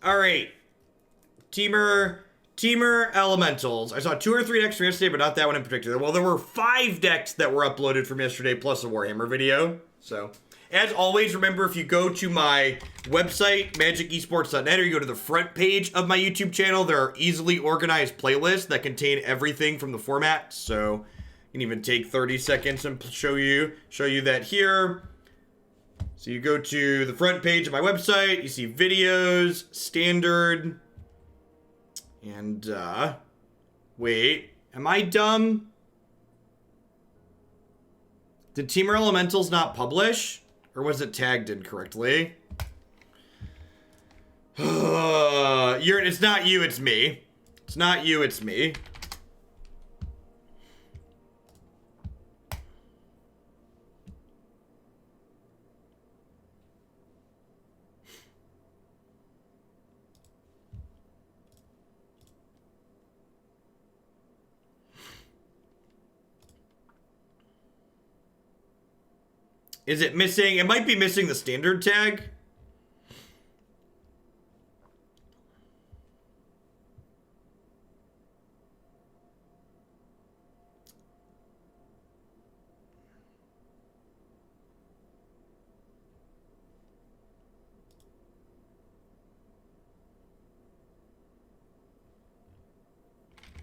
All right. Temur Elementals. I saw 2 or 3 decks from yesterday, but not that one in particular. Well, there were 5 decks that were uploaded from yesterday, plus a Warhammer video. So, as always, remember, if you go to my website, magicesports.net, or you go to the front page of my YouTube channel, there are easily organized playlists that contain everything from the format. So, you can even take 30 seconds and show you that here. So you go to the front page of my website, you see videos, standard, and, wait, am I dumb? Did Temur Elementals not publish? Or was it tagged incorrectly? It's not you, it's me. It's not you, it's me. Is it missing? It might be missing the standard tag.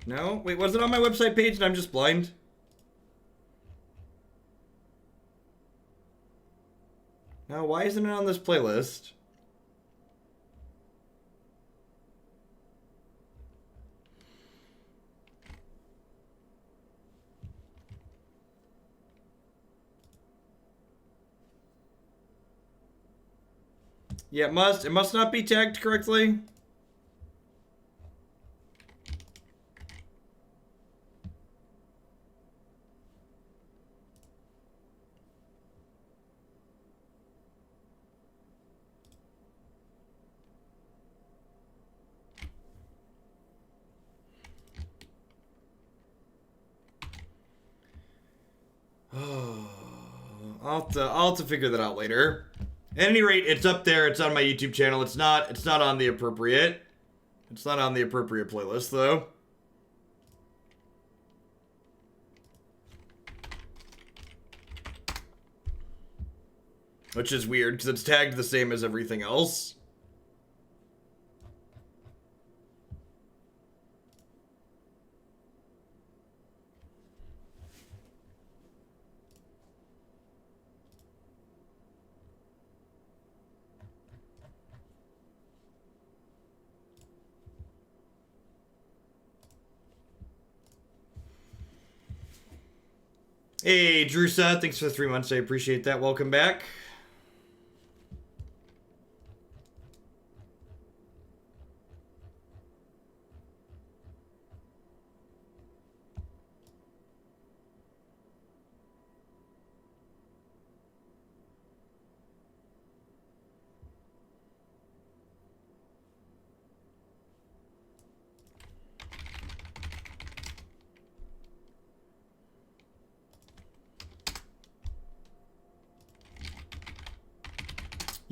No? Wait, was it on my website page and I'm just blind? Now, why isn't it on this playlist? Yeah, it must not be tagged correctly. I'll have to figure that out later. At any rate, it's up there. It's on my YouTube channel. It's not on the appropriate. It's not on the appropriate playlist, though. Which is weird, because it's tagged the same as everything else. Hey, Drusa, thanks for the 3 months. I appreciate that. Welcome back.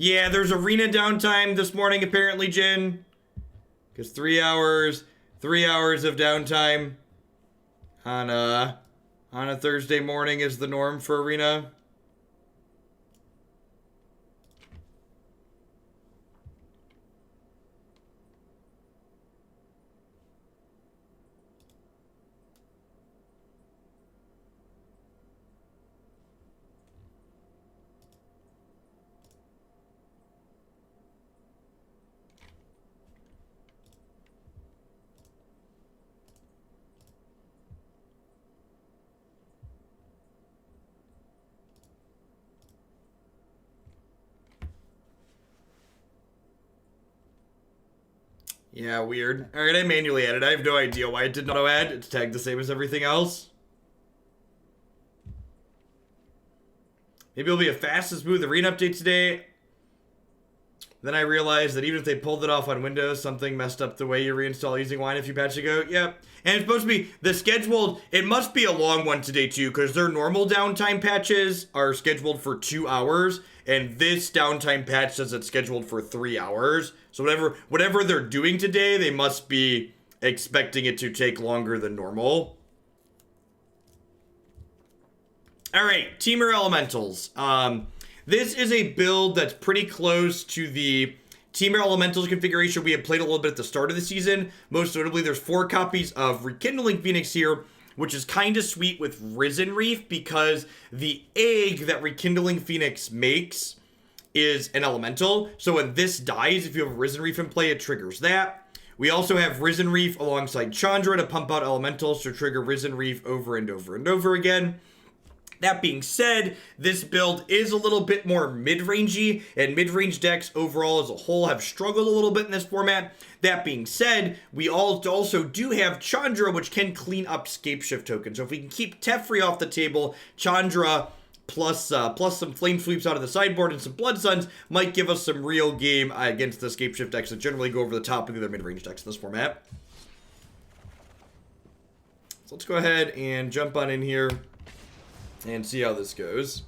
Yeah, there's arena downtime this morning, apparently, Jin. Because 3 hours of downtime on a Thursday morning is the norm for arena. Yeah, weird. Alright, I manually added. I have no idea why it did not auto-add. It's tagged the same as everything else. Maybe it'll be a fast and smooth arena update today. Then I realized that even if they pulled it off on Windows, something messed up the way you reinstall Using Wine a few patches ago. Yep. And it's supposed to be the scheduled, it must be a long one today too, because their normal downtime patches are scheduled for 2 hours, and this downtime patch says it's scheduled for 3 hours. So whatever they're doing today, they must be expecting it to take longer than normal. Alright, Temur Elementals. This is a build that's pretty close to the Temur Elementals configuration we had played a little bit at the start of the season. Most notably, there's 4 copies of Rekindling Phoenix here, which is kind of sweet with Risen Reef because the egg that Rekindling Phoenix makes is an elemental. So when this dies, if you have Risen Reef in play, it triggers that. We also have Risen Reef alongside Chandra to pump out elementals to trigger Risen Reef over and over and over again. That being said, this build is a little bit more mid-rangey, and mid-range decks overall as a whole have struggled a little bit in this format. That being said, we also do have Chandra, which can clean up Scapeshift tokens. So if we can keep Teferi off the table, Chandra plus some Flame Sweeps out of the sideboard and some Blood Suns might give us some real game against the Scapeshift decks that generally go over the top of the other mid-range decks in this format. So let's go ahead and jump on in here and see how this goes.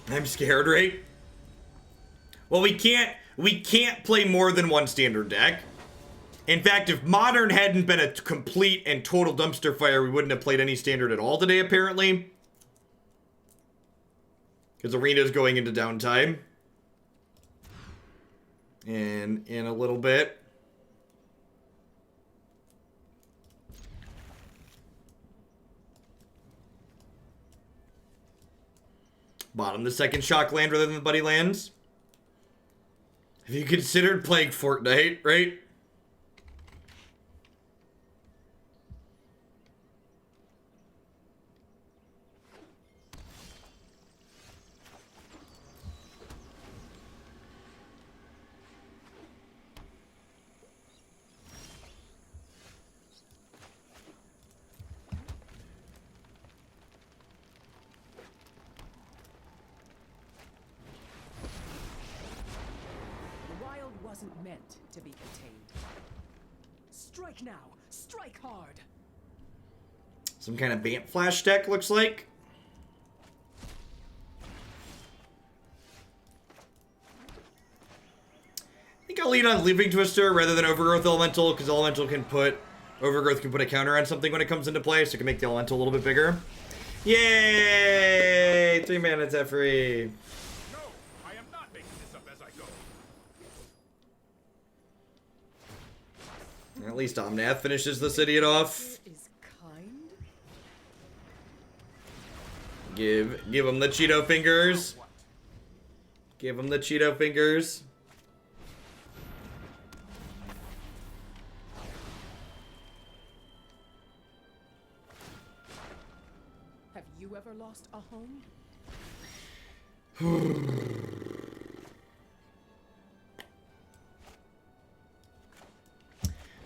I'm scared, right? Well, we can't play more than one standard deck. In fact, if Modern hadn't been a complete and total dumpster fire, we wouldn't have played any standard at all today, apparently. Because Arena's going into downtime. And in a little bit. Bottom the second shock land rather than the buddy lands. Have you considered playing Fortnite, right? Wasn't meant to be contained. Strike now, strike hard. Some kind of Bant flash deck, looks like. I think I'll lean on Leaping Twister rather than Overgrowth Elemental, because Overgrowth can put a counter on something when it comes into play, so it can make the Elemental a little bit bigger. Yay! 3 mana Teferi. At least Omnath finishes this idiot off. Is kind. Give him the Cheeto fingers. Give him the Cheeto fingers. Have you ever lost a home?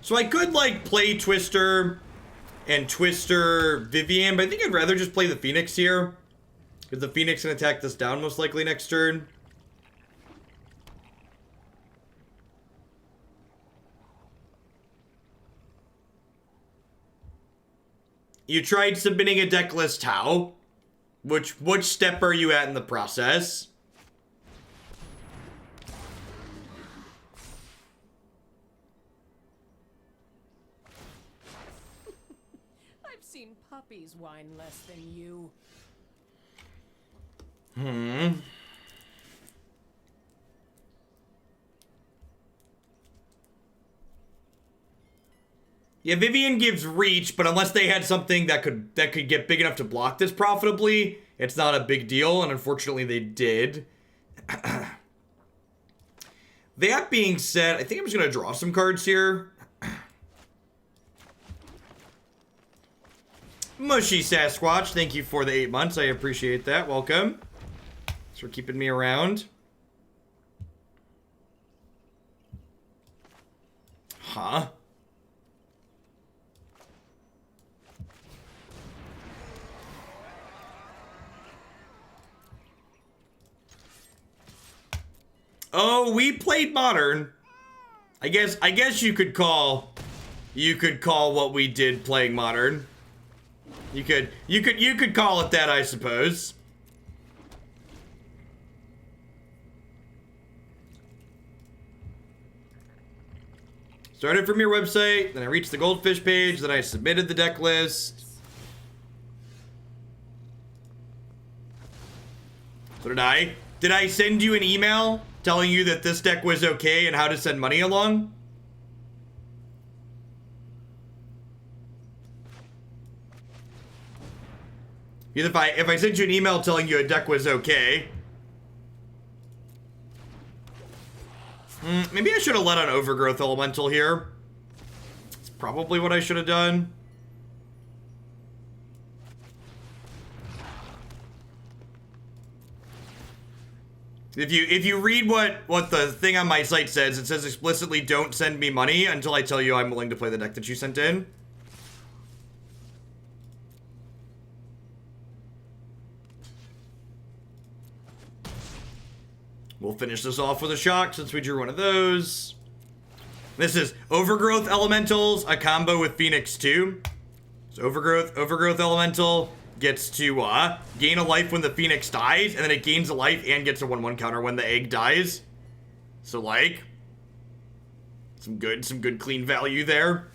So I could, like, play Twister and Twister Vivian, but I think I'd rather just play the Phoenix here. Because the Phoenix can attack this down most likely next turn. You tried submitting a deck list, how? Which step are you at in the process? Seen puppies whine less than you. Yeah, Vivian gives reach, but unless they had something that could get big enough to block this profitably, it's not a big deal, and unfortunately they did. That being said, I think I'm just gonna draw some cards here. Mushy Sasquatch, thank you for the 8 months. I appreciate that. Welcome. Thanks for keeping me around. Huh? Oh, we played Modern. I guess you could call what we did playing Modern. You could call it that, I suppose. Started from your website, then I reached the Goldfish page, then I submitted the deck list. So did I? Did I send you an email telling you that this deck was okay and how to send money along? If I sent you an email telling you a deck was okay. Maybe I should have let on Overgrowth Elemental here. It's probably what I should have done. If you read what the thing on my site says, it says explicitly don't send me money until I tell you I'm willing to play the deck that you sent in. We'll finish this off with a shock since we drew one of those. This is Overgrowth Elementals, a combo with Phoenix 2. So Overgrowth Elemental gets to gain a life when the Phoenix dies, and then it gains a life and gets a 1/1 counter when the egg dies. So like, some good clean value there.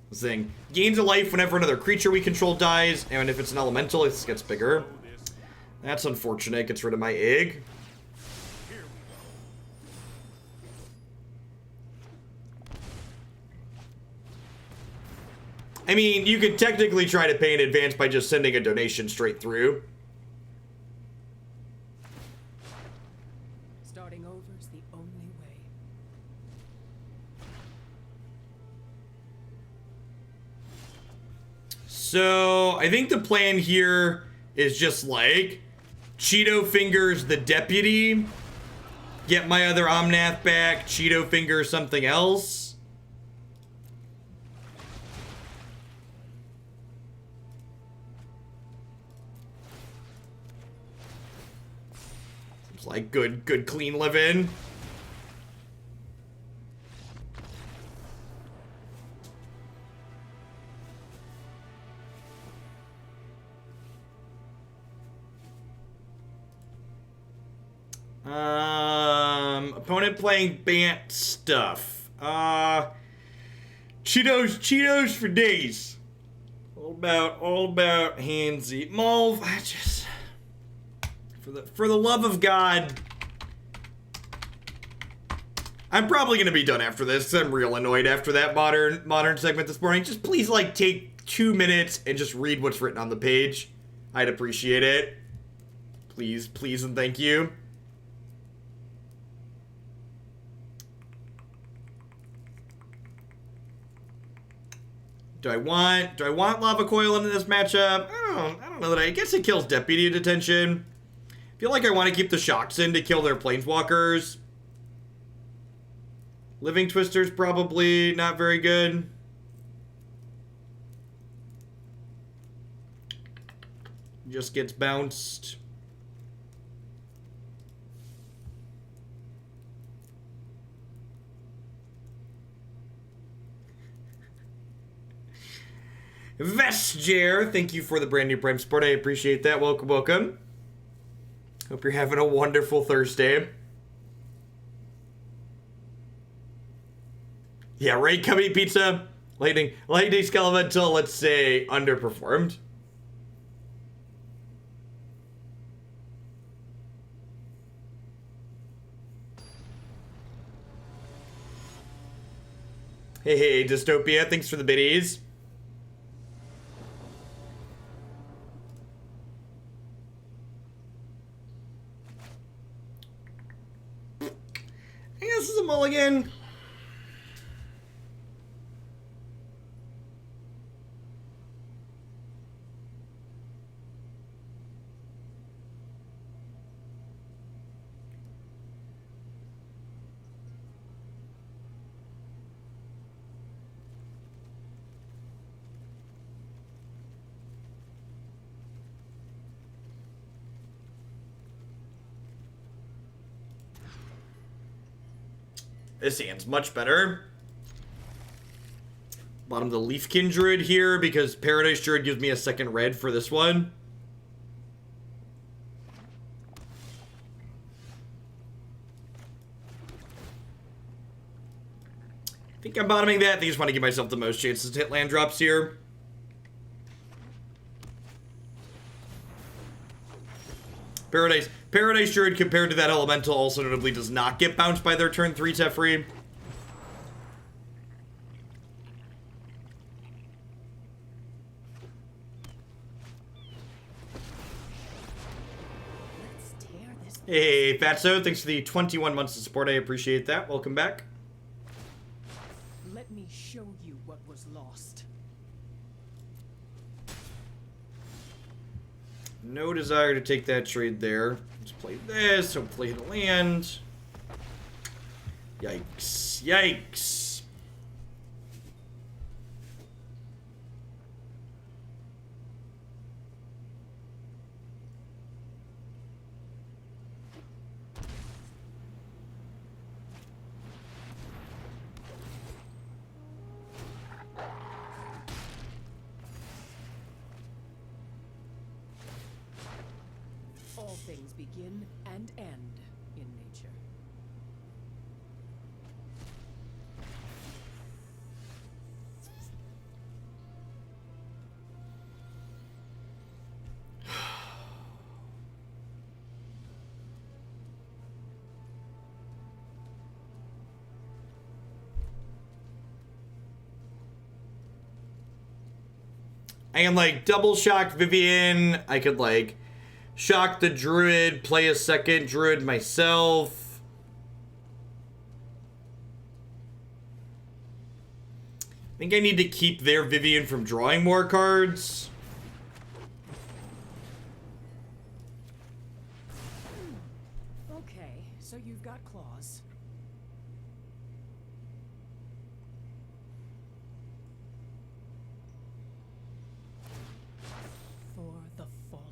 This thing gains a life whenever another creature we control dies, and if it's an elemental, it gets bigger. That's unfortunate. Gets rid of my egg. I mean, you could technically try to pay in advance by just sending a donation straight through. Starting over is the only way. So, I think the plan here is just like Cheeto Fingers the Deputy, get my other Omnath back, Cheeto Fingers something else. Seems like good clean living. Opponent playing Bant stuff. Cheetos for days. All about handsy. Mulv, I just for the love of God. I'm probably gonna be done after this, 'cause I'm real annoyed after that modern segment this morning. Just please like take 2 minutes and just read what's written on the page. I'd appreciate it. Please and thank you. Do I want Lava Coil into this matchup? I don't know that I guess it kills Deputy Detention. I feel like I want to keep the Shocks in to kill their Planeswalkers. Living Twister's probably not very good. Just gets bounced. Vesger, thank you for the brand new Prime support. I appreciate that. Welcome. Hope you're having a wonderful Thursday. Yeah, right, Cubby Pizza. Lightning Skelemental, let's say, underperformed. Hey, Dystopia, thanks for the biddies. I guess this is a mulligan. This hand's much better. Bottom of the Leafkin Druid here because Paradise Druid gives me a second red for this one. I think I'm bottoming that. I think I just want to give myself the most chances to hit land drops here. Paradise Druid compared to that Elemental also notably does not get bounced by their turn 3 Teferi. Hey, Fatso, thanks for the 21 months of support. I appreciate that. Welcome back. Let me show you what was lost. No desire to take that trade there. Let's play this. Hopefully hit a land. Yikes. Yikes. All things begin and end in nature. I am like double shock Vivian. I could like shock the Druid, play a second Druid myself. I think I need to keep their Vivian from drawing more cards. Okay, so you've got claws. For the fallen.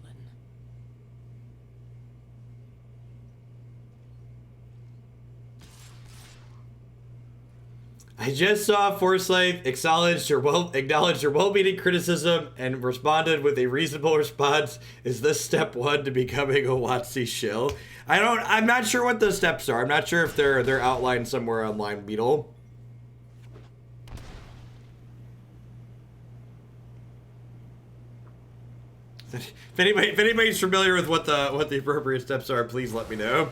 I just saw Forsyth acknowledged your well-meaning criticism and responded with a reasonable response. Is this step one to becoming a WotC shill? I'm not sure what the steps are. I'm not sure if they're outlined somewhere online, Beetle. If anybody's familiar with what the appropriate steps are, please let me know.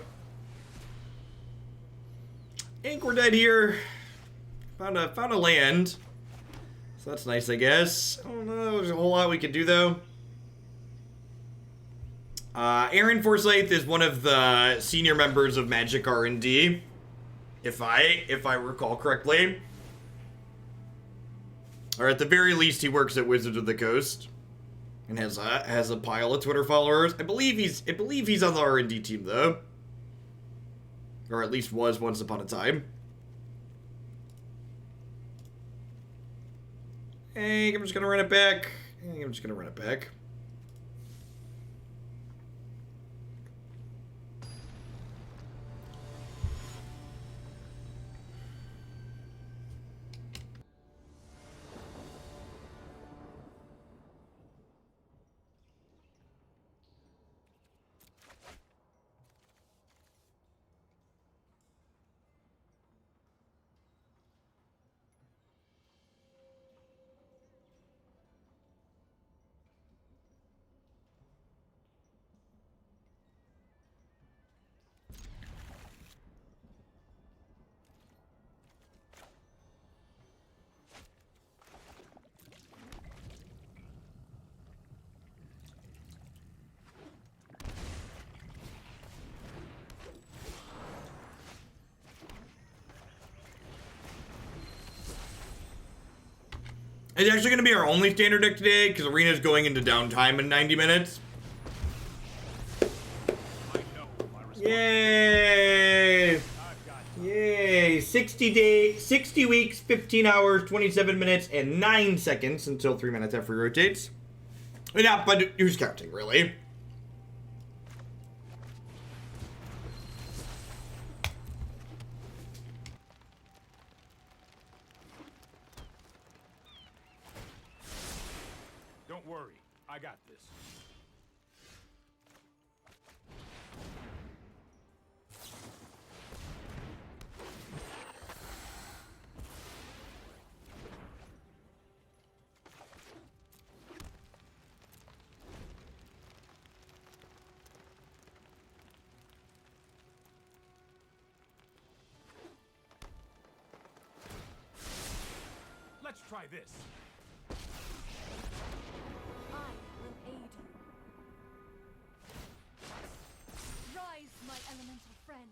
I think we're dead here. Found a land. So that's nice, I guess. I don't know. There's a whole lot we can do, though. Aaron Forsyth is one of the senior members of Magic R&D, if I recall correctly. Or at the very least, he works at Wizards of the Coast and has a pile of Twitter followers. I believe he's on the R&D team, though, or at least was once upon a time. Hey, I'm just gonna run it back. It's actually going to be our only standard deck today, because Arena's going into downtime in 90 minutes. Yay! Yay! 60 weeks, 15 hours, 27 minutes, and 9 seconds until 3 minutes after he rotates. Yeah, but who's counting, really? worry. I got this. Let's try this. I will aid you. Rise, my elemental friend.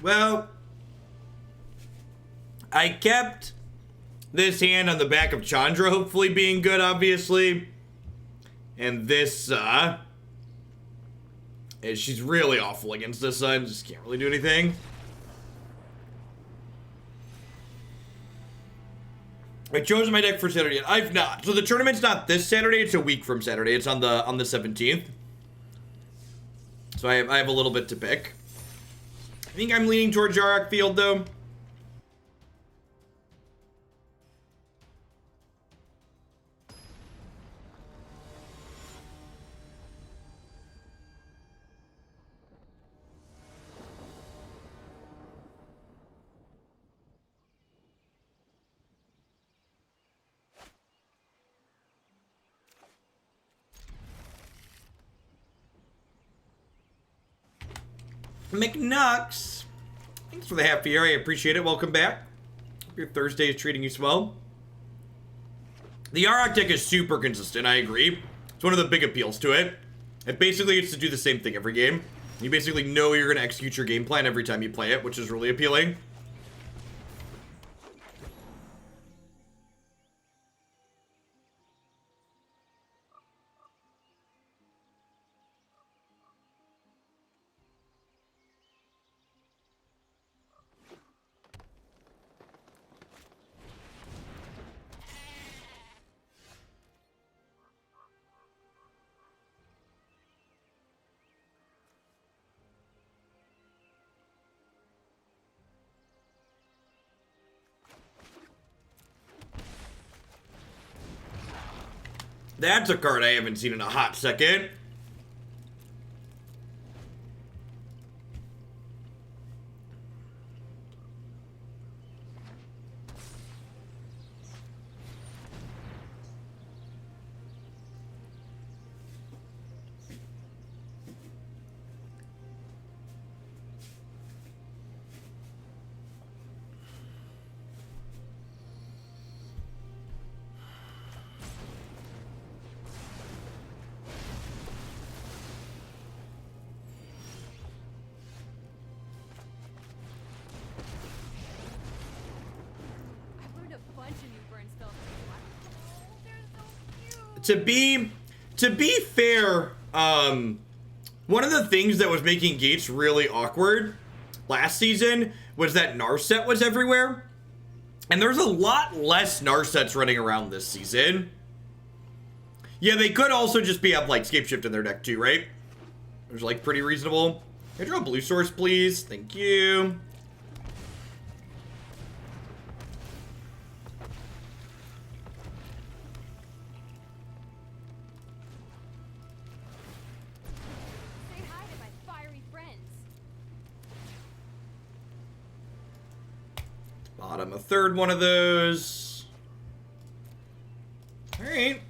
Well, I kept this hand on the back of Chandra, hopefully being good, obviously. And this, she's really awful against this side, just can't really do anything. I chose my deck for Saturday. I've not. So the tournament's not this Saturday, it's a week from Saturday. It's on the 17th. So I have a little bit to pick. I think I'm leaning towards Jarak Field, though. McNux, thanks for the half year. I appreciate it. Welcome back. Hope your Thursday is treating you swell. The Yarok deck is super consistent. I agree. It's one of the big appeals to it. It basically gets to do the same thing every game. You basically know you're going to execute your game plan every time you play it, which is really appealing. That's a card I haven't seen in a hot second. To be fair, one of the things that was making Gates really awkward last season was that Narset was everywhere. And there's a lot less Narsets running around this season. Yeah, they could also just have like Scapeshift in their deck too, right? It was like pretty reasonable. Can I draw a blue source, please? Thank you. Bottom a third one of those. All right.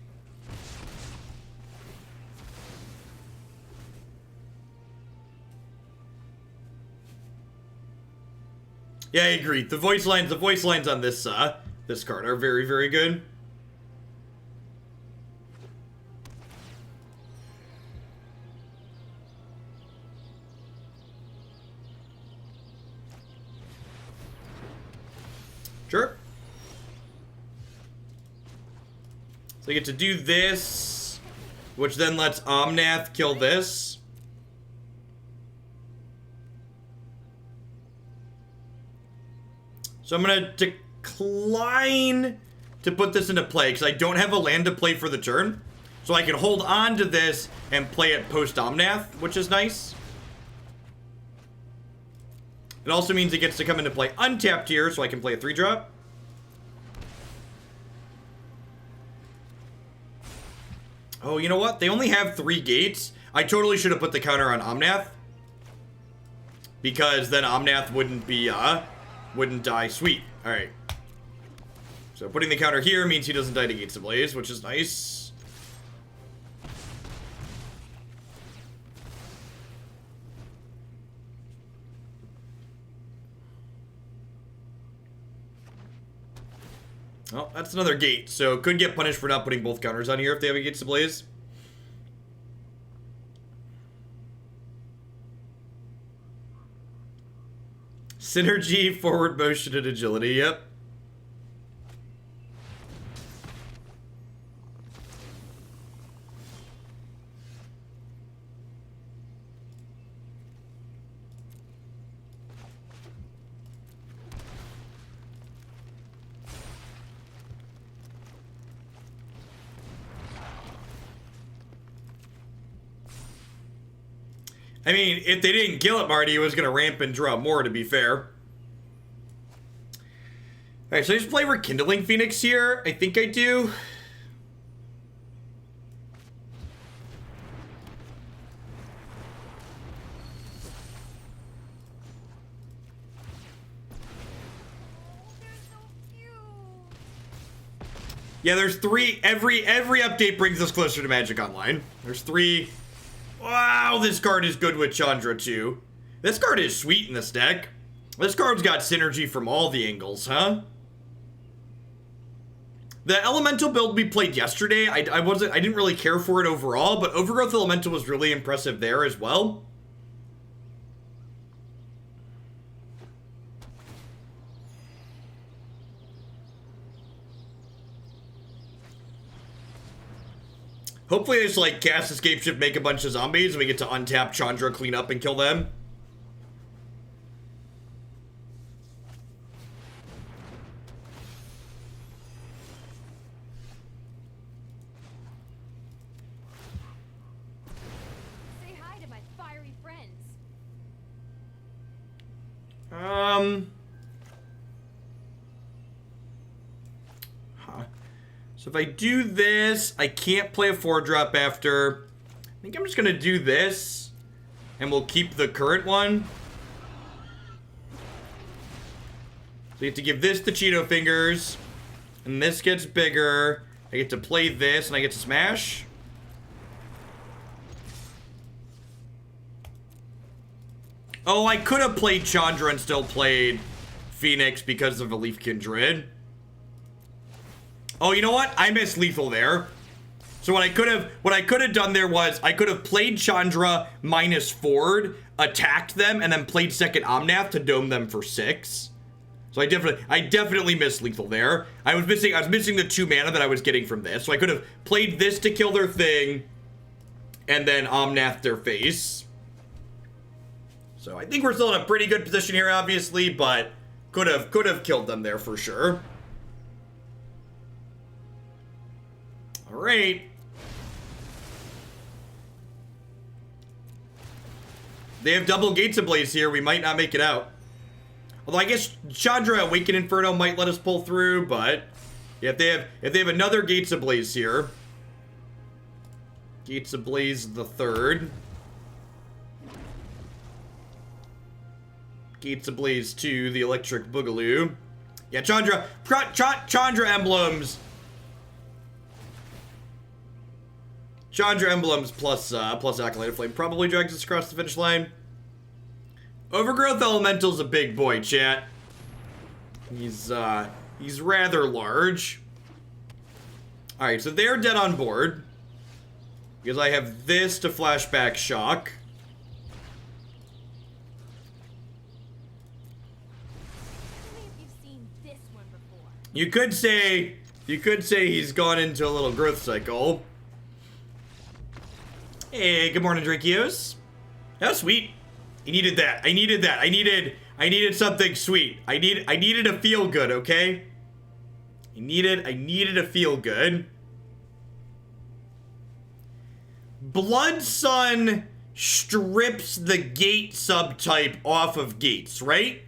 Yeah, I agree. The voice lines on this this card are very, very good. Sure. So I get to do this, which then lets Omnath kill this. So I'm going to decline to put this into play because I don't have a land to play for the turn. So I can hold on to this and play it post Omnath, which is nice. It also means it gets to come into play untapped here, so I can play a 3-drop. Oh, you know what? They only have 3 gates. I totally should have put the counter on Omnath. Because then Omnath wouldn't die. Sweet. Alright. So putting the counter here means he doesn't die to Gates Ablaze, which is nice. Oh, that's another gate. So could get punished for not putting both counters on here if they have a Gates Ablaze. Synergy, forward motion, and agility. Yep. I mean, if they didn't kill it, Marty, it was going to ramp and draw more, to be fair. Alright, so I just play Rekindling Phoenix here. I think I do. Yeah, there's 3. Every update brings us closer to Magic Online. There's 3. Wow, this card is good with Chandra, too. This card is sweet in this deck. This card's got synergy from all the angles, huh? The Elemental build we played yesterday, I didn't really care for it overall, but Overgrowth Elemental was really impressive there as well. Hopefully I just like cast Scapeshift, make a bunch of zombies, and we get to untap Chandra, clean up, and kill them. Say hi to my fiery friends. So if I do this, I can't play a 4-drop after. I think I'm just gonna do this, and we'll keep the current one. So you have to give this the Cheeto Fingers, and this gets bigger. I get to play this, and I get to smash. Oh, I could have played Chandra and still played Phoenix because of a Leafkin Druid. Oh, you know what? I missed lethal there. So what I could have done there was I could have played Chandra minus forward, attacked them, and then played second Omnath to dome them for 6. So I definitely missed lethal there. I was missing the 2 mana that I was getting from this. So I could have played this to kill their thing, and then Omnath their face. So I think we're still in a pretty good position here, obviously, but could have killed them there for sure. All right. They have double Gates Ablaze here. We might not make it out. Although I guess Chandra Awaken Inferno might let us pull through, but yeah, if they have another Gates Ablaze here. Gates Ablaze the 3rd. Gates Ablaze 2, the Electric Boogaloo. Yeah, Chandra emblems. Chandra emblems plus Acolyte of Flame probably drags us across the finish line. Overgrowth Elemental's a big boy, chat. He's rather large. Alright, so they're dead on board. Because I have this to flashback shock. Tell me if you've seen this one before. You could say he's gone into a little growth cycle. Hey, good morning, Drakios. That was sweet. I needed that. I needed something sweet. I needed a feel good, okay? I needed a feel good. Blood Sun strips the gate subtype off of gates, right?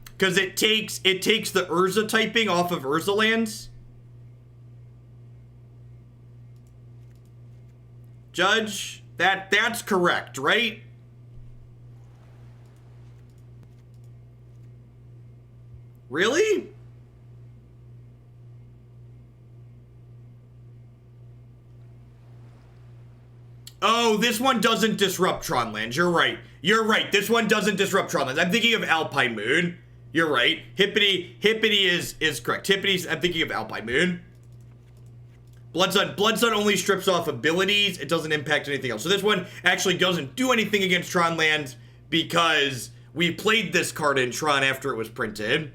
Because it takes the Urza typing off of Urza lands. Judge, that's correct, right? Really? Oh, this one doesn't disrupt Tron lands. You're right. You're right. This one doesn't disrupt Tron lands. I'm thinking of Alpine Moon. You're right. Hippity is correct. I'm thinking of Alpine Moon. Blood Sun only strips off abilities. It doesn't impact anything else. So this one actually doesn't do anything against Tron lands because we played this card in Tron after it was printed.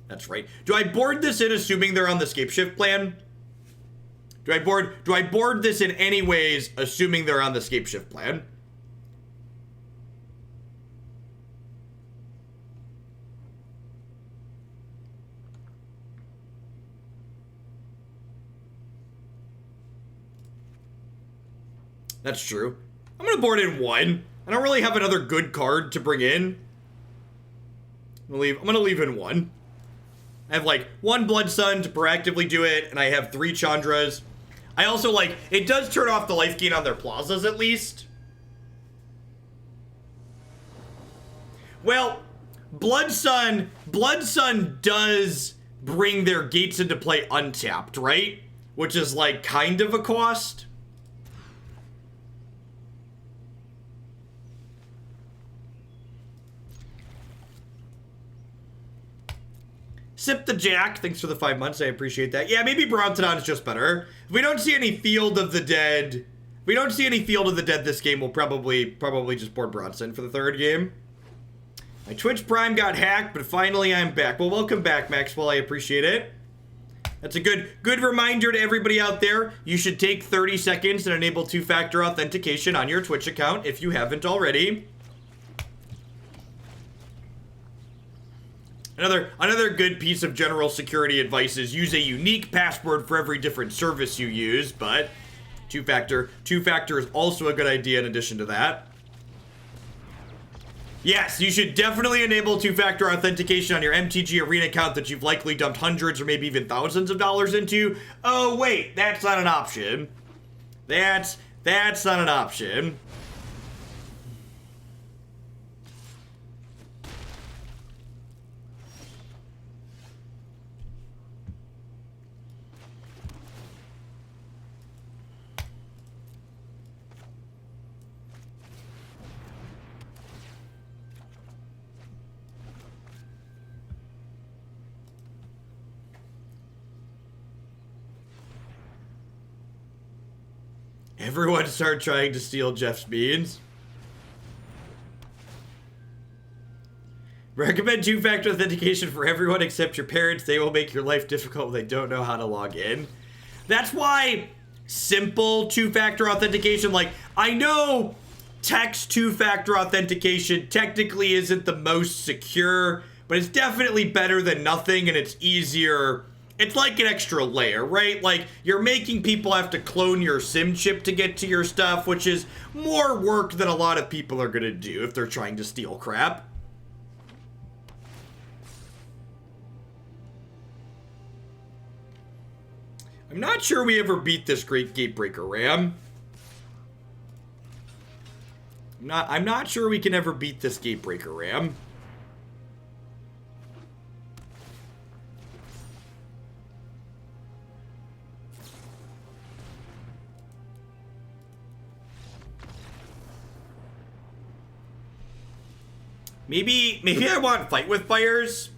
That's right. Do I board this in assuming they're on the Scapeshift plan? Do I board this in any ways assuming they're on the Scapeshift plan? That's true. I'm gonna board in one. I don't really have another good card to bring in. I'm gonna leave in one. I have like one Blood Sun to proactively do it, and I have 3 Chandras. I also like, it does turn off the life gain on their plazas at least. Well, Blood Sun does bring their gates into play untapped, right? Which is like kind of a cost. Sip the Jack, thanks for the 5 months, I appreciate that. Yeah, maybe Brontodon is just better. If we don't see any Field of the Dead, this game, we'll probably just board Bronson for the 3rd game. My Twitch Prime got hacked, but finally I'm back. Well, welcome back, Maxwell, I appreciate it. That's a good reminder to everybody out there. You should take 30 seconds and enable 2-factor authentication on your Twitch account if you haven't already. Another good piece of general security advice is use a unique password for every different service you use, but two-factor is also a good idea in addition to that. Yes, you should definitely enable 2-factor authentication on your MTG Arena account that you've likely dumped hundreds or maybe even thousands of dollars into. Oh wait, that's not an option. That's not an option. Everyone start trying to steal Jeff's beans. Recommend 2-factor authentication for everyone except your parents. They will make your life difficult when they don't know how to log in. That's why simple 2-factor authentication, like, I know text 2-factor authentication technically isn't the most secure, but it's definitely better than nothing, and it's easier. It's like an extra layer, right? Like, you're making people have to clone your SIM chip to get to your stuff, which is more work than a lot of people are gonna do if they're trying to steal crap. I'm not sure we ever beat this Great Gatebreaker Ram. I'm not sure we can ever beat this Gatebreaker Ram. Maybe I want Fight with Fires.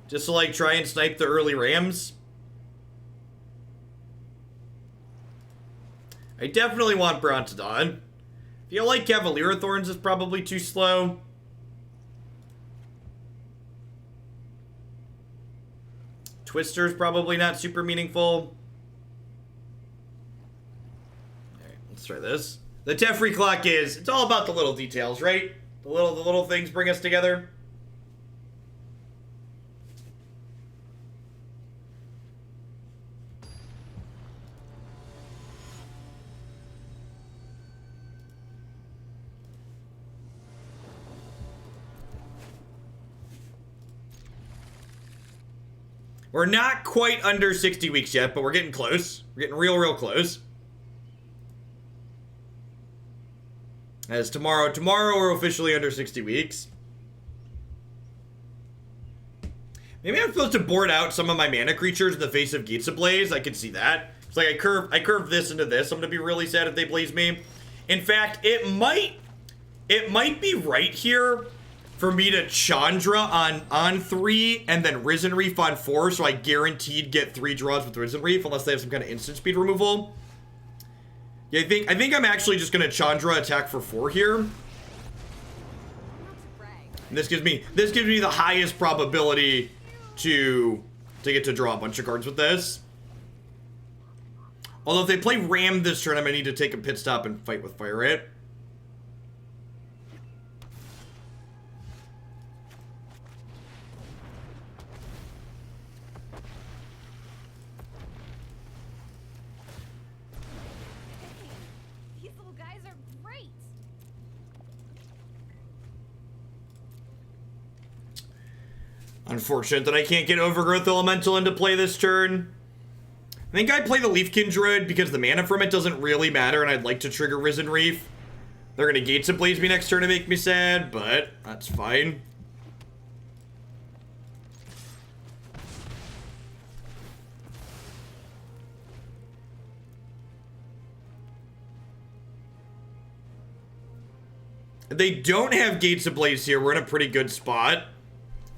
Just to like try and snipe the early Rams. I definitely want Brontodon. I feel like Cavalier of Thorns is probably too slow. Twister's probably not super meaningful. Alright, let's try this. The Teferi clock is, it's all about the little details, right? The little things bring us together. We're not quite under 60 weeks yet, but we're getting close. We're getting real close. As tomorrow we're officially under 60 weeks. Maybe I'm supposed to board out some of my mana creatures in the face of Gates Ablaze. I can see that. It's like I curve this into this. I'm gonna be really sad if they blaze me. In fact, it might be right here for me to Chandra on 3 and then Risen Reef on 4, so I guaranteed get 3 draws with Risen Reef unless they have some kind of instant speed removal. Yeah, I think I'm actually just gonna Chandra attack for 4 here. And this gives me the highest probability to get to draw a bunch of cards with this. Although if they play Ram this turn, I'm gonna need to take a pit stop and fight with Fire It. These little guys are great. Unfortunate that I can't get Overgrowth Elemental into play this turn. I think I play the Leafkin Druid because the mana from it doesn't really matter and I'd like to trigger Risen Reef. They're going to Gates Ablaze me next turn to make me sad, but that's fine. If they don't have Gates Ablaze here, we're in a pretty good spot.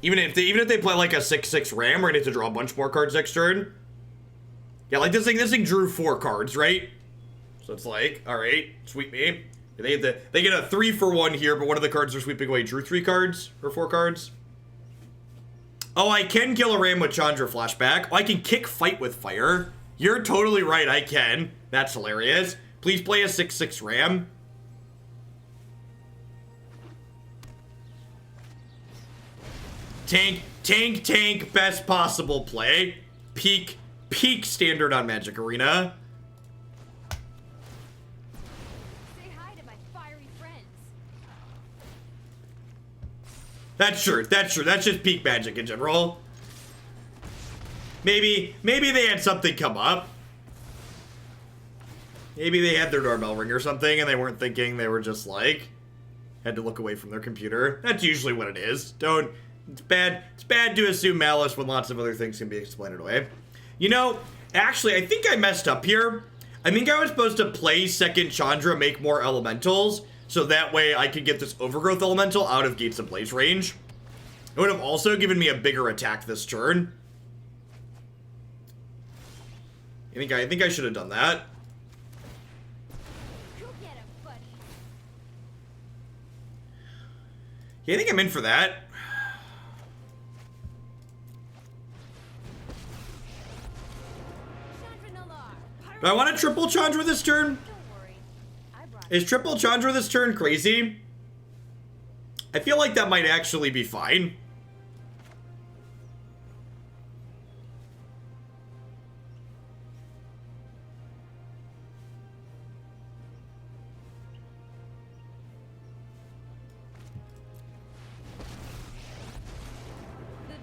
Even if they play like a 6/6 Ram, we're going to have to draw a bunch more cards next turn. Yeah, like this thing drew 4 cards, right? So it's like, all right, sweep me. They get a 3-for-1 here, but one of the cards they're sweeping away drew 3 cards or 4 cards. Oh, I can kill a Ram with Chandra flashback. Oh, I can kick Fight with Fire. You're totally right, I can. That's hilarious. Please play a 6/6 Ram. Tank, best possible play. Peak standard on Magic Arena. Say hi to my fiery friends. That's true. That's just peak Magic in general. Maybe they had something come up. Maybe they had their doorbell ring or something and they weren't thinking, they were just like, had to look away from their computer. That's usually what it is. It's bad to assume malice when lots of other things can be explained away. You know, actually, I think I messed up here. I think I was supposed to play second Chandra, make more elementals, so that way I could get this Overgrowth Elemental out of Gates Ablaze range. It would have also given me a bigger attack this turn. I think I should have done that. Go get him, buddy. Yeah, I think I'm in for that. Do I want to triple Chandra this turn? Don't worry. I brought Is triple Chandra this turn crazy? I feel like that might actually be fine.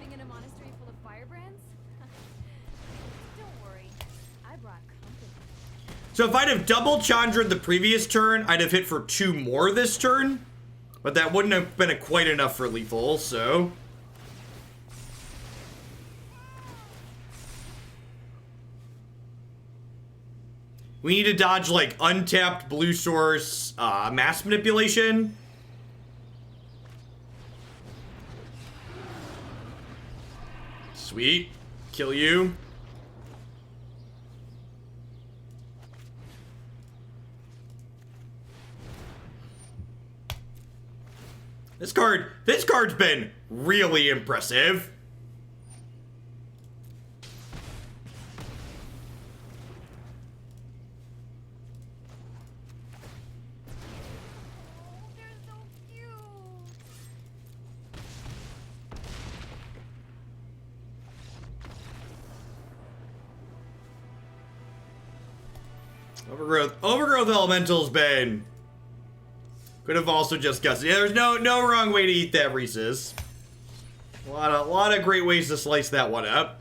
living in a monastery full of firebrands? Don't worry. I brought company. So if I'd have double Chandra the previous turn, I'd have hit for 2 more this turn. But that wouldn't have been quite enough for lethal, so... we need to dodge, like, untapped blue source, mass manipulation. Sweet. Kill you. This card's been really impressive. Oh, they're so cute. Overgrowth Elemental's been... could have also just gusted. Yeah, there's no wrong way to eat that, Reese's. A lot of great ways to slice that one up.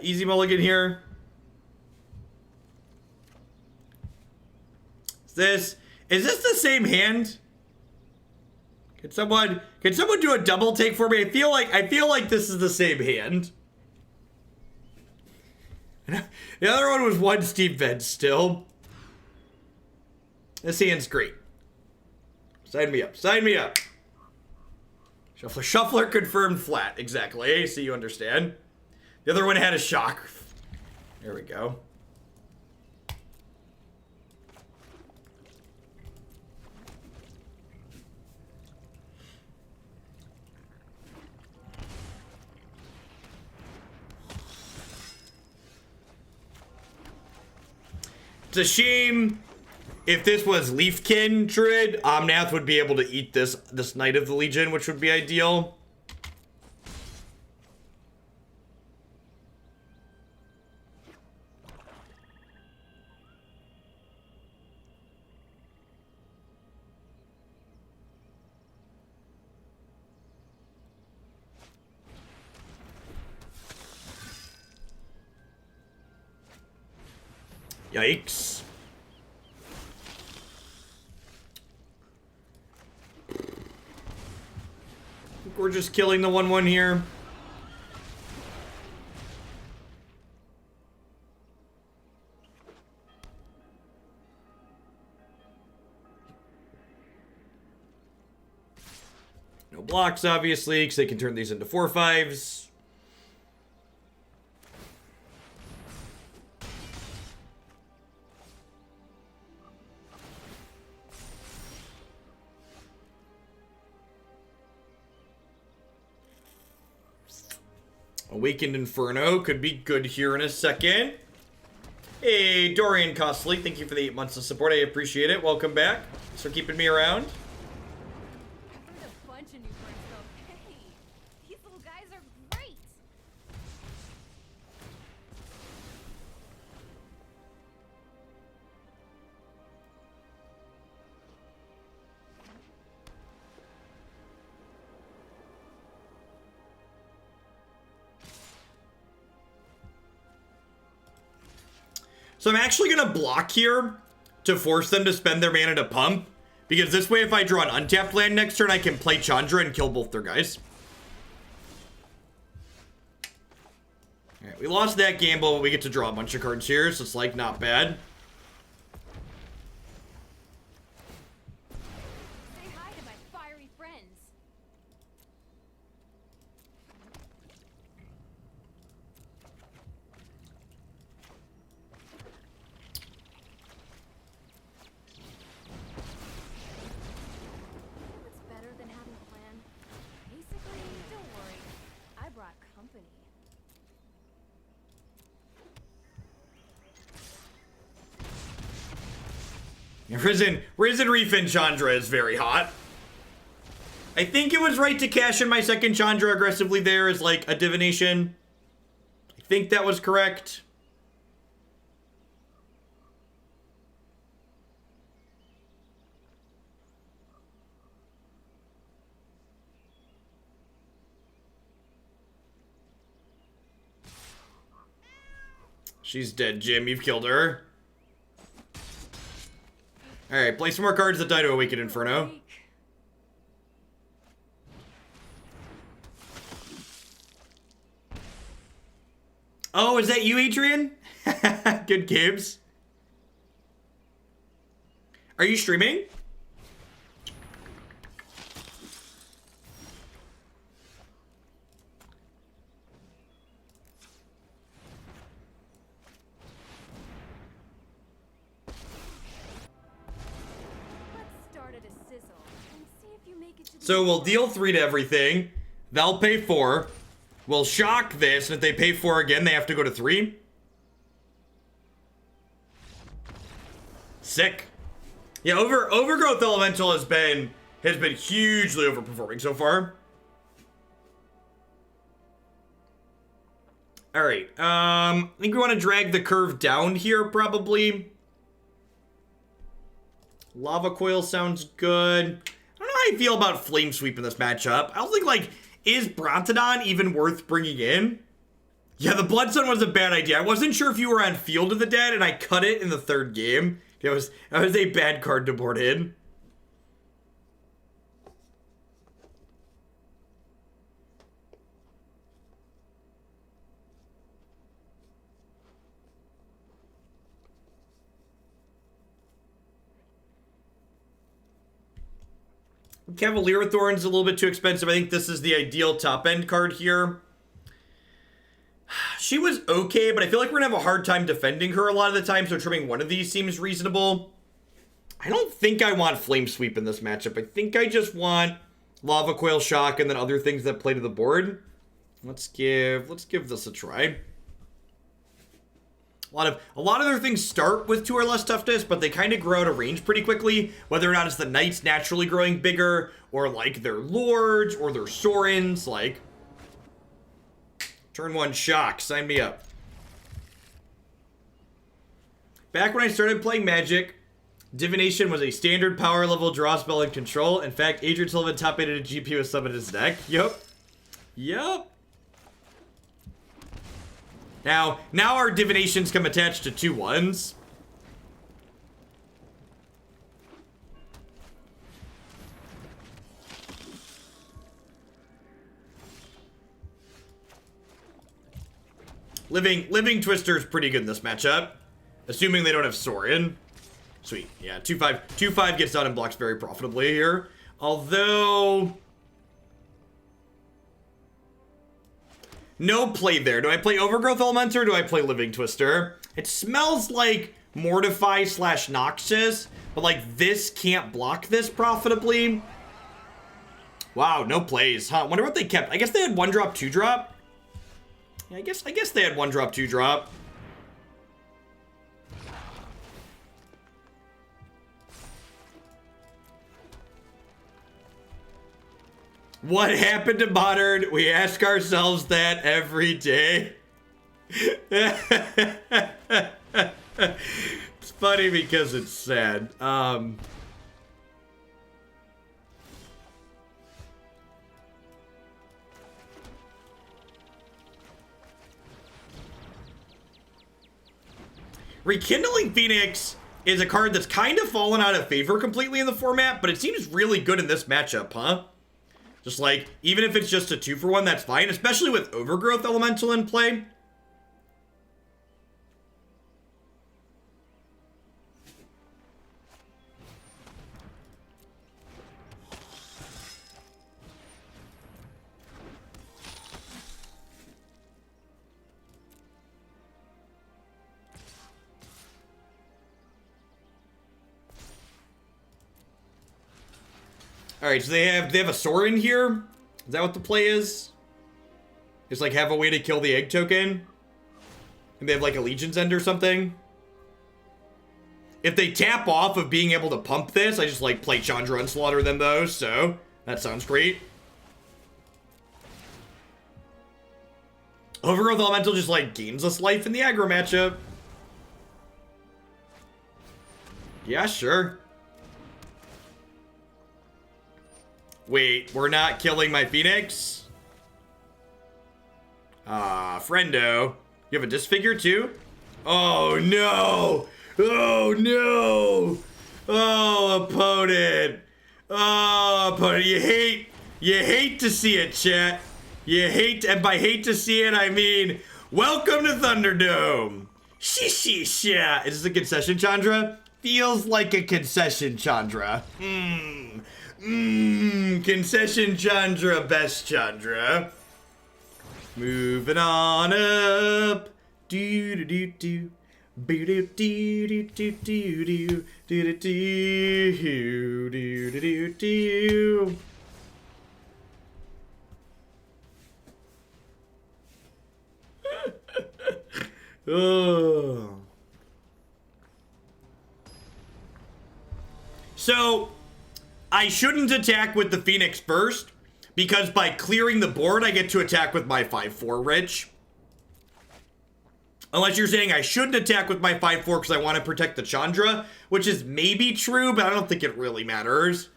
easy mulligan here. Is this the same hand? Can someone do a double take for me? I feel like this is the same hand. The other one was one Steam Vent still. This hand's great. Sign me up. Sign me up. Shuffler confirmed flat. Exactly. So you understand. The other one had a shock. There we go. It's a shame if this was Leafkin Druid, Omnath would be able to eat this Knight of the Legion, which would be ideal. Yikes. We're just killing the 1/1 here. No blocks, obviously, because they can turn these into 4/5s. Awakened Inferno could be good here in a second. Hey, Dorian Costly, thank you for the 8 months of support. I appreciate it. Welcome back. Thanks for keeping me around. I've heard a bunch of new friends go, hey, these little guys are great. So I'm actually going to block here to force them to spend their mana to pump. Because this way, if I draw an untapped land next turn, I can play Chandra and kill both their guys. Alright, we lost that gamble, but we get to draw a bunch of cards here, so it's like not bad. Say hi to my fiery friends. What's better than having a plan? Basically, don't worry. I brought company. Risen Reef and Chandra is very hot. I think it was right to cash in my second Chandra aggressively there as like a divination. I think that was correct. She's dead, Jim. You've killed her. Alright, play some more cards that die to Awakened Inferno. Oh, is that you, Adrian? Good games. Are you streaming? Let's start at a sizzle and see if you make it to the So we'll deal 3 to everything. They'll pay 4. We'll shock this, and if they pay 4 again, they have to go to 3. Sick. Yeah, Overgrowth Elemental has been hugely overperforming so far. Alright, I think we want to drag the curve down here, probably. Lava Coil sounds good. I don't know how I feel about Flame Sweep in this matchup. I don't think, like, is Brontodon even worth bringing in? Yeah, the Blood Sun was a bad idea. I wasn't sure if you were on Field of the Dead, and I cut it in the third game. That was a bad card to board in. Cavalier of Thorns is a little bit too expensive. I think this is the ideal top-end card here. She was okay, but I feel like we're going to have a hard time defending her a lot of the time, so trimming one of these seems reasonable. I don't think I want Flame Sweep in this matchup. I think I just want Lava Coil Shock and then other things that play to the board. Let's give this a try. A lot of their things start with 2 or less toughness, but they kind of grow out of range pretty quickly, whether or not it's the Knights naturally growing bigger, or like their Lords, or their Sorens, like... Turn 1 Shock, sign me up. Back when I started playing Magic, Divination was a standard power level draw spell and control. In fact, Adrian Sullivan top 8 at a GP with some in his deck. Yup. Now our divinations come attached to 2 1s. Living Twister's pretty good in this matchup, assuming they don't have Sorin. Sweet, yeah, 2/5 gets done and blocks very profitably here. Although, no play there. Do I play Overgrowth Elemental or do I play Living Twister? It smells like Mortify / Noxus, but like this can't block this profitably. Wow, no plays, huh? Wonder what they kept. I guess they had 1-drop, 2-drop. Yeah, I guess they had 1-drop, 2-drop. What happened to Modern? We ask ourselves that every day. It's funny because it's sad. Rekindling Phoenix is a card that's kind of fallen out of favor completely in the format, but it seems really good in this matchup, huh? Just like, even if it's just a 2-for-1, that's fine, especially with Overgrowth Elemental in play. All right, so they have a Sorin here. Is that what the play is? It's like have a way to kill the egg token, and they have like a Legion's End or something. If they tap off of being able to pump this, I just like play Chandra and slaughter them though. So that sounds great. Overgrowth Elemental just like gains us life in the aggro matchup. Yeah, sure. Wait, we're not killing my Phoenix? Friendo. You have a Disfigure too? Oh no! Oh no! Oh, opponent! Oh, opponent, you hate to see it, chat. And by hate to see it, I mean, welcome to Thunderdome! Shishisha! Is this a concession, Chandra? Feels like a concession, Chandra. Concession Chandra, best Chandra. Moving on up. Do do do do. Do do do do do do do do do do do. Oh. So I shouldn't attack with the Phoenix first, because by clearing the board, I get to attack with my 5/4 Rich. Unless you're saying I shouldn't attack with my 5/4 because I want to protect the Chandra, which is maybe true, but I don't think it really matters.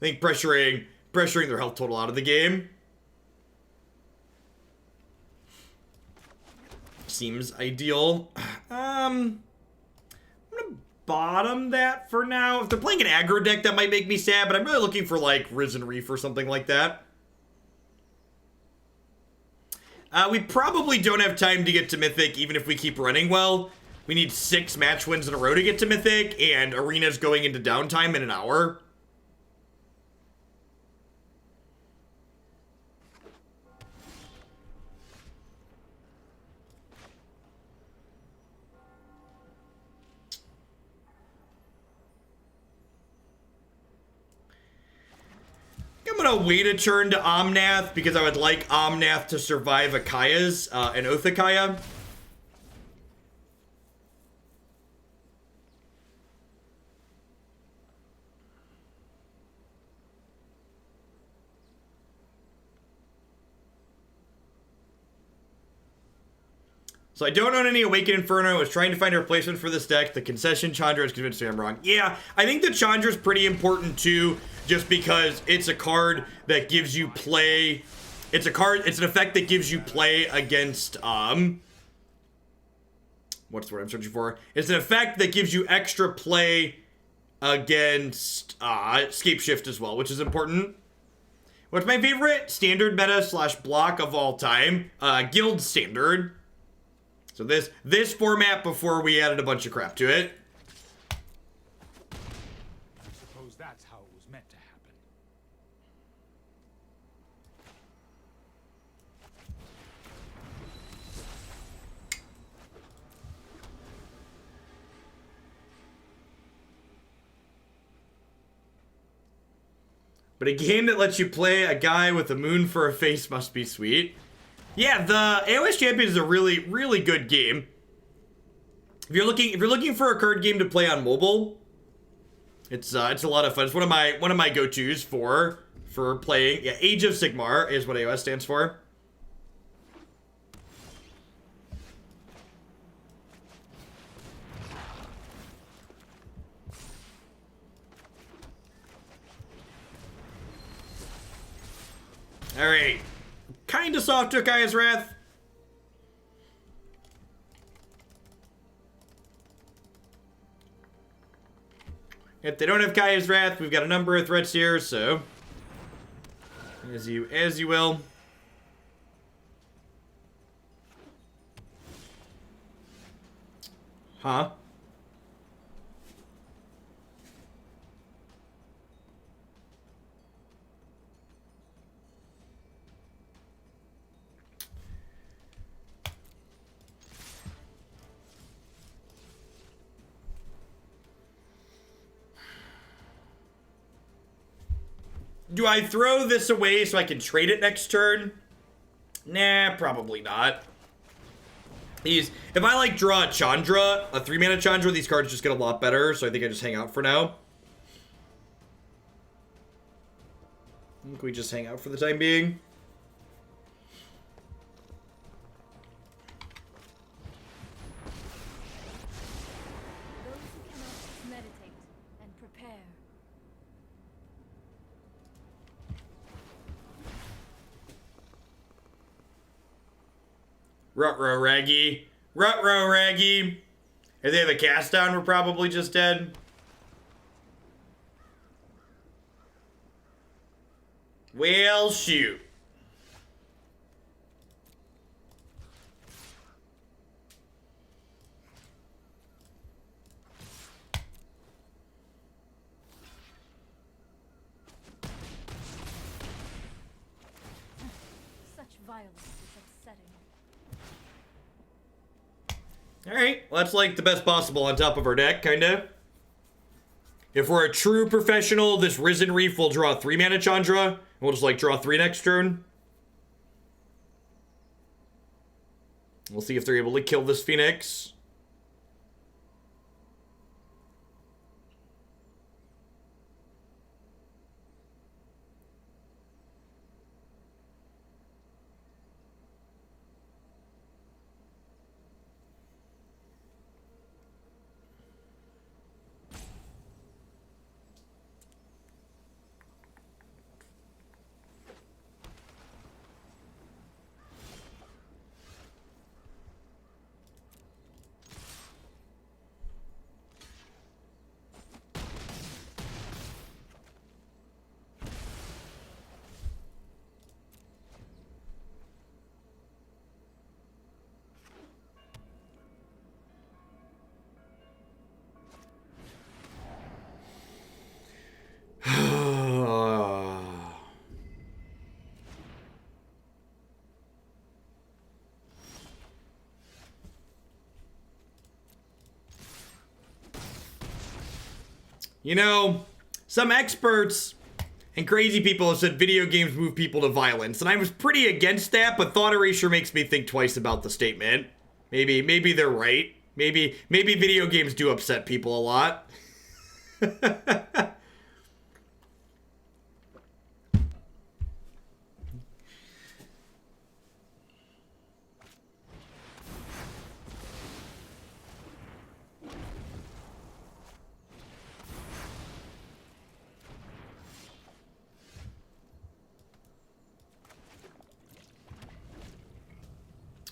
I think pressuring their health total out of the game. seems ideal. I'm gonna bottom that for now. If they're playing an aggro deck, that might make me sad, but I'm really looking for, like, Risen Reef or something like that. We probably don't have time to get to Mythic, even if we keep running well. We need 6 match wins in a row to get to Mythic, and Arena's going into downtime in an hour. I'm gonna wait a turn to Omnath because I would like Omnath to survive Akaya's and Oathakaya. So I don't own any Awaken Inferno. I was trying to find a replacement for this deck. The concession Chandra has convinced me I'm wrong. Yeah, I think the Chandra is pretty important too, just because it's a card that gives you play. It's an effect that gives you play against, what's the word I'm searching for? It's an effect that gives you extra play against, Scapeshift as well, which is important. What's my favorite standard meta / block of all time? Guild Standard. So this format before we added a bunch of crap to it. I suppose that's how it was meant to happen. But a game that lets you play a guy with a moon for a face must be sweet. Yeah, the AOS Champions is a really, really good game. If you're looking for a card game to play on mobile, it's a lot of fun. It's one of my go-tos for playing. Yeah, Age of Sigmar is what AOS stands for. All right. Kinda soft to Akaya's Wrath. If they don't have Kaya's Wrath, we've got a number of threats here, so as you will. Huh? Do I throw this away so I can trade it next turn? Nah, probably not. If I like draw a Chandra, a 3-mana Chandra, these cards just get a lot better, so I think I just hang out for now. I think we just hang out for the time being. Those who cannot meditate and prepare. Ruh-roh, Raggy. Ruh-roh, Raggy. If they have a cast down, we're probably just dead. Well, shoot. Such violence is upsetting. Alright, well, that's like the best possible on top of our deck, kinda. If we're a true professional, this Risen Reef will draw 3-mana Chandra, and we'll just, like, draw 3 next turn. We'll see if they're able to kill this Phoenix. You know, some experts and crazy people have said video games move people to violence, and I was pretty against that, but thought erasure makes me think twice about the statement. Maybe they're right. Maybe video games do upset people a lot.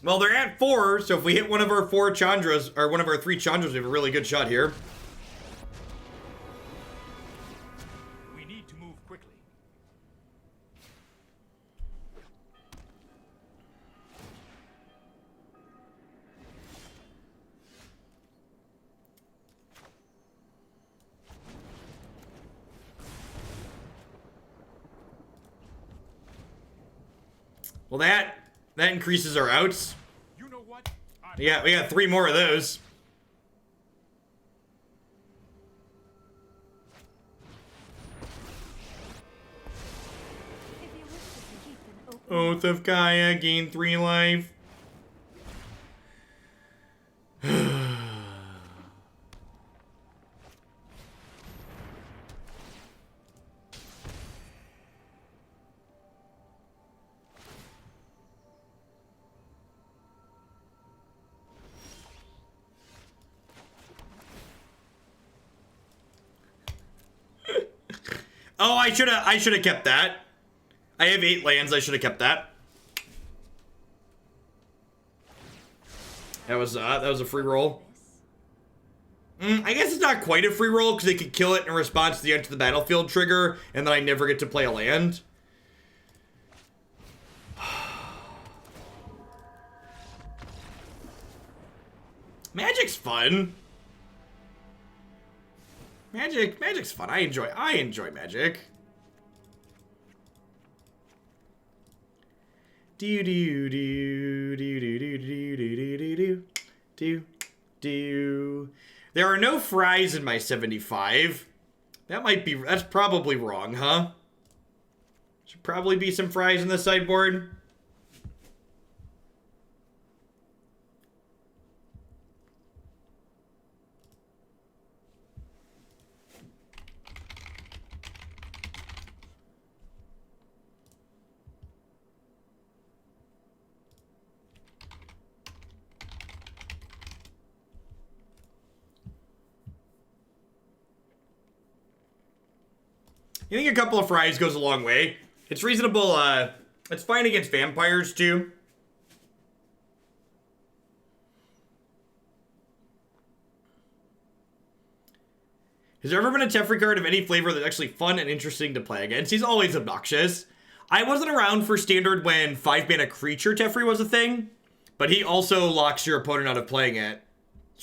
Well, they're at 4, so if we hit one of our 4 Chandras, or one of our 3 Chandras, we have a really good shot here. We need to move quickly. Well, that increases our outs. You know what? Yeah, we got 3 more of those. If you wish to keep an open Oath of Gaia, gain 3 life. Oh, I should have kept that. I have 8 lands. I should have kept that. That was a free roll. I guess it's not quite a free roll because they could kill it in response to the enter the battlefield trigger, and then I never get to play a land. Magic's fun. Magic's fun. I enjoy Magic. Do do do do do do do do do do. There are no fries in my 75. That's probably wrong, huh? Should probably be some fries in the sideboard. I think a couple of fries goes a long way. It's reasonable, it's fine against vampires, too. Has there ever been a Teferi card of any flavor that's actually fun and interesting to play against? He's always obnoxious. I wasn't around for Standard when 5-mana creature Teferi was a thing, but he also locks your opponent out of playing it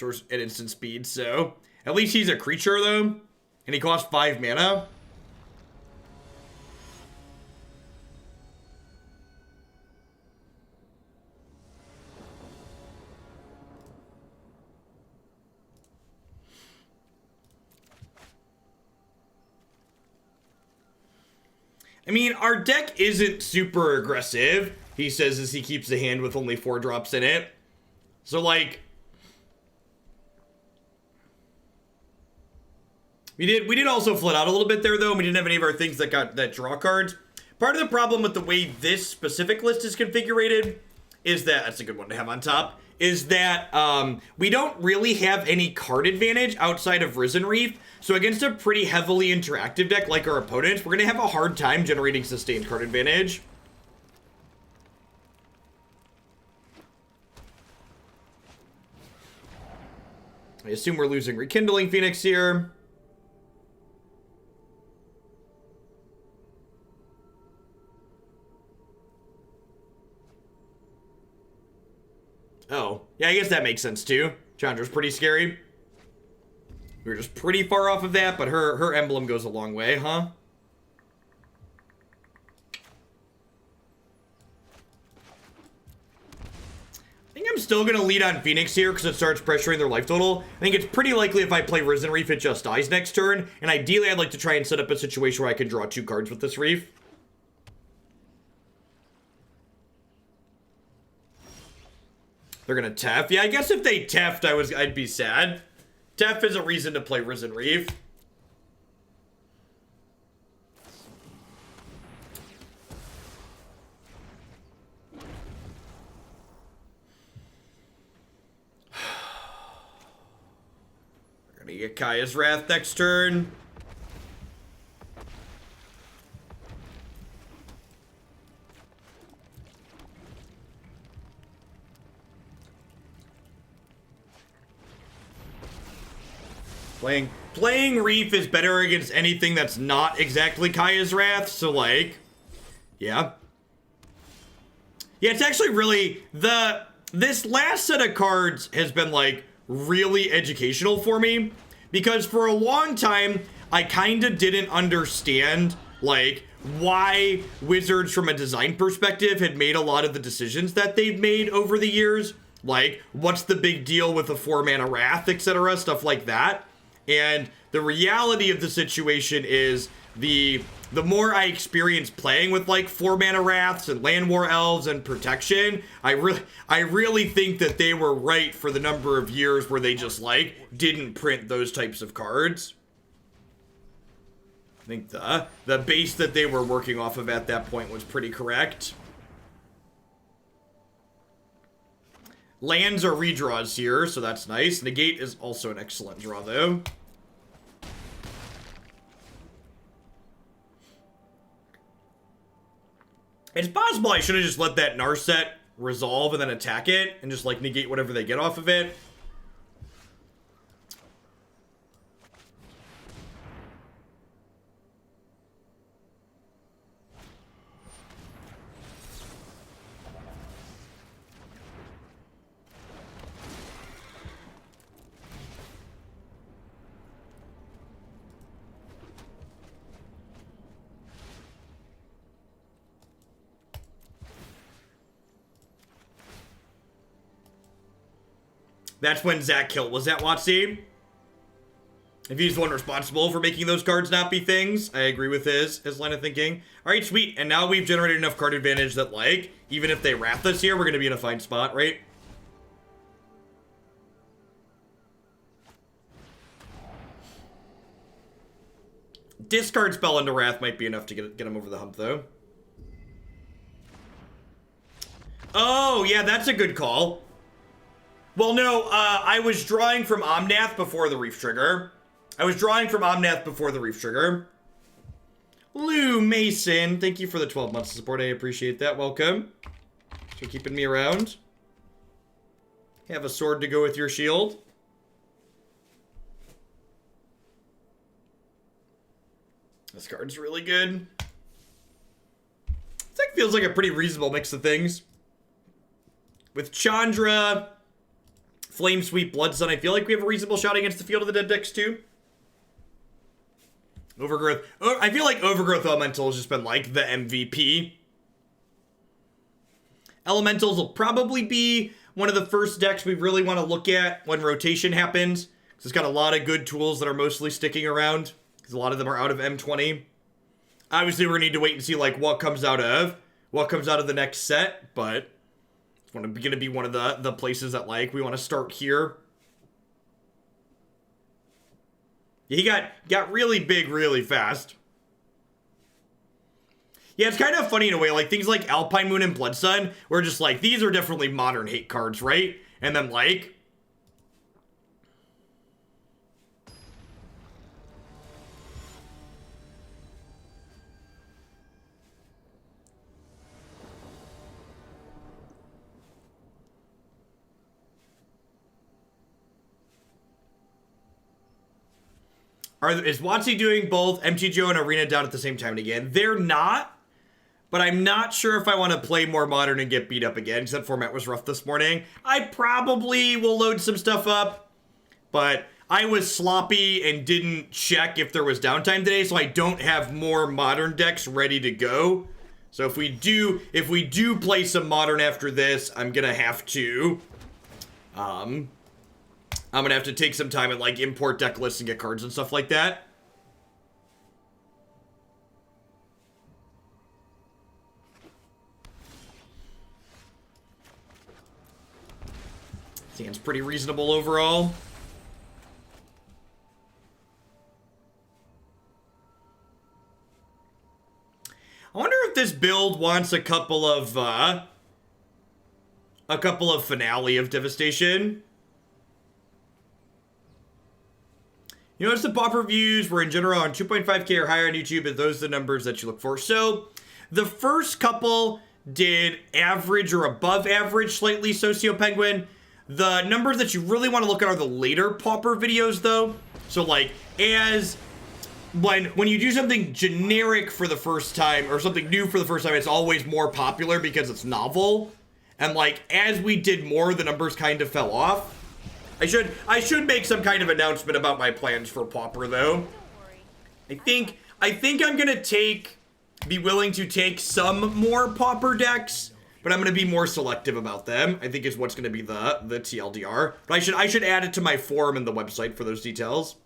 at instant speed, so... At least he's a creature, though, and he costs 5 mana. I mean, our deck isn't super aggressive, he says as he keeps the hand with only 4 drops in it. So, like... We did also flood out a little bit there, though, and we didn't have any of our things that draw cards. Part of the problem with the way this specific list is configured is that... That's a good one to have on top. Is that we don't really have any card advantage outside of Risen Reef. So against a pretty heavily interactive deck like our opponents, we're going to have a hard time generating sustained card advantage. I assume we're losing Rekindling Phoenix here. Oh, yeah, I guess that makes sense too. Chandra's pretty scary. We were just pretty far off of that, but her emblem goes a long way, huh? still going to lead on Phoenix here because it starts pressuring their life total. I think it's pretty likely if I play Risen Reef, it just dies next turn. And ideally, I'd like to try and set up a situation where I can draw 2 cards with this Reef. They're going to Tef. Yeah, I guess if they Tef'd, I'd be sad. Tef is a reason to play Risen Reef. We're going to get Kaya's Wrath next turn. Playing Reef is better against anything that's not exactly Kaya's Wrath, so like, yeah. Yeah, it's actually really, this last set of cards has been like really educational for me, because for a long time, I kind of didn't understand like why Wizards from a design perspective had made a lot of the decisions that they've made over the years. Like, what's the big deal with a 4-mana Wrath, etc., stuff like that. And the reality of the situation is the more I experience playing with like 4-mana Wraths and Land War Elves and Protection, I really think that they were right for the number of years where they just like didn't print those types of cards. I think the base that they were working off of at that point was pretty correct. Lands are redraws here, so that's nice. Negate is also an excellent draw, though. It's possible I should have just let that Narset resolve and then attack it and just, like, negate whatever they get off of it. That's when Zach killed. Was that Watsy? If he's the one responsible for making those cards not be things, I agree with his line of thinking. All right, sweet. And now we've generated enough card advantage that, like, even if they wrath us here, we're going to be in a fine spot, right? Discard spell into wrath might be enough to get him over the hump, though. Oh, yeah, that's a good call. Well, no, I was drawing from Omnath before the Reef Trigger. Lou Mason, thank you for the 12 months of support. I appreciate that. Welcome. Thanks for keeping me around. Have a sword to go with your shield. This card's really good. This deck feels like a pretty reasonable mix of things. With Chandra, Flame Sweep, Blood Sun, I feel like we have a reasonable shot against the Field of the Dead decks too. Overgrowth. I feel like Overgrowth Elemental has just been like the MVP. Elementals will probably be one of the first decks we really want to look at when rotation happens. Because it's got a lot of good tools that are mostly sticking around. Because a lot of them are out of M20. Obviously, we're going to need to wait and see like what comes out of the next set. But it's going to be one of the places that like we want to start here. He got really big really fast. Yeah, it's kind of funny in a way, like things like Alpine Moon and Blood Sun, where just like, these are definitely modern hate cards, right? And then like, is WotC doing both MTGO and Arena down at the same time again? They're not, but I'm not sure if I want to play more Modern and get beat up again, because that format was rough this morning. I probably will load some stuff up, but I was sloppy and didn't check if there was downtime today, so I don't have more Modern decks ready to go. So if we do play some Modern after this, I'm gonna have to I'm gonna have to take some time and like import deck lists and get cards and stuff like that. Seems pretty reasonable overall. I wonder if this build wants a couple of Finale of Devastation. You notice the pop reviews were in general on 2.5K or higher on YouTube, and those are the numbers that you look for. So, the first couple did average or above average, slightly Socio Penguin. The numbers that you really want to look at are the later Pauper videos, though. So, like, when you do something generic for the first time, or something new for the first time, it's always more popular because it's novel. And, like, as we did more, the numbers kind of fell off. I should make some kind of announcement about my plans for Pauper, though. I think I'm gonna be willing to take some more Pauper decks, but I'm gonna be more selective about them. I think is what's gonna be the TLDR. But I should add it to my forum and the website for those details.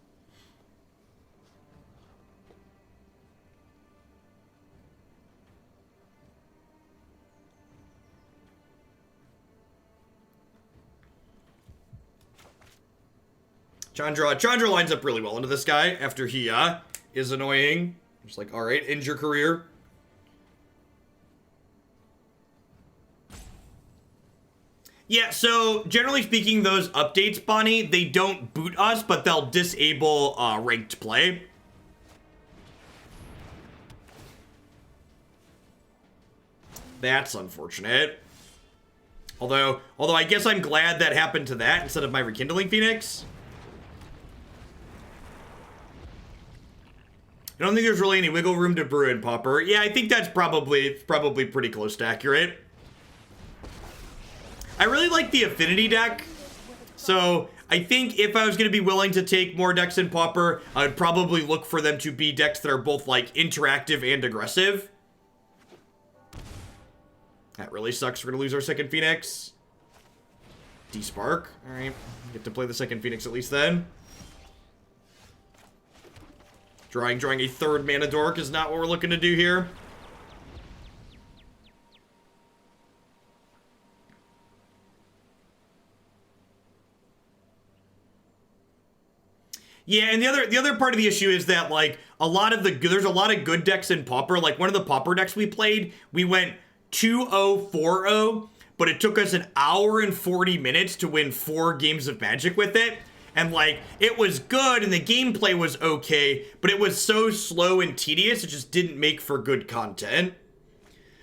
Chandra lines up really well into this guy after he is annoying. Just like, all right, end your career. Yeah, so generally speaking, those updates, Bonnie, they don't boot us, but they'll disable ranked play. That's unfortunate. Although I guess I'm glad that happened to that instead of my Rekindling Phoenix. I don't think there's really any wiggle room to brew in Pauper. Yeah, I think that's probably pretty close to accurate. I really like the Affinity deck. So I think if I was going to be willing to take more decks in Pauper, I would probably look for them to be decks that are both like interactive and aggressive. That really sucks. We're going to lose our second Phoenix. D-Spark. All right. Get to play the second Phoenix at least then. Drawing a third mana dork is not what we're looking to do here. Yeah, and the other part of the issue is that like there's a lot of good decks in Pauper. Like one of the Pauper decks we played, we went 2-0, 4-0, but it took us an hour and 40 minutes to win 4 games of Magic with it. And, like, it was good, and the gameplay was okay, but it was so slow and tedious, it just didn't make for good content.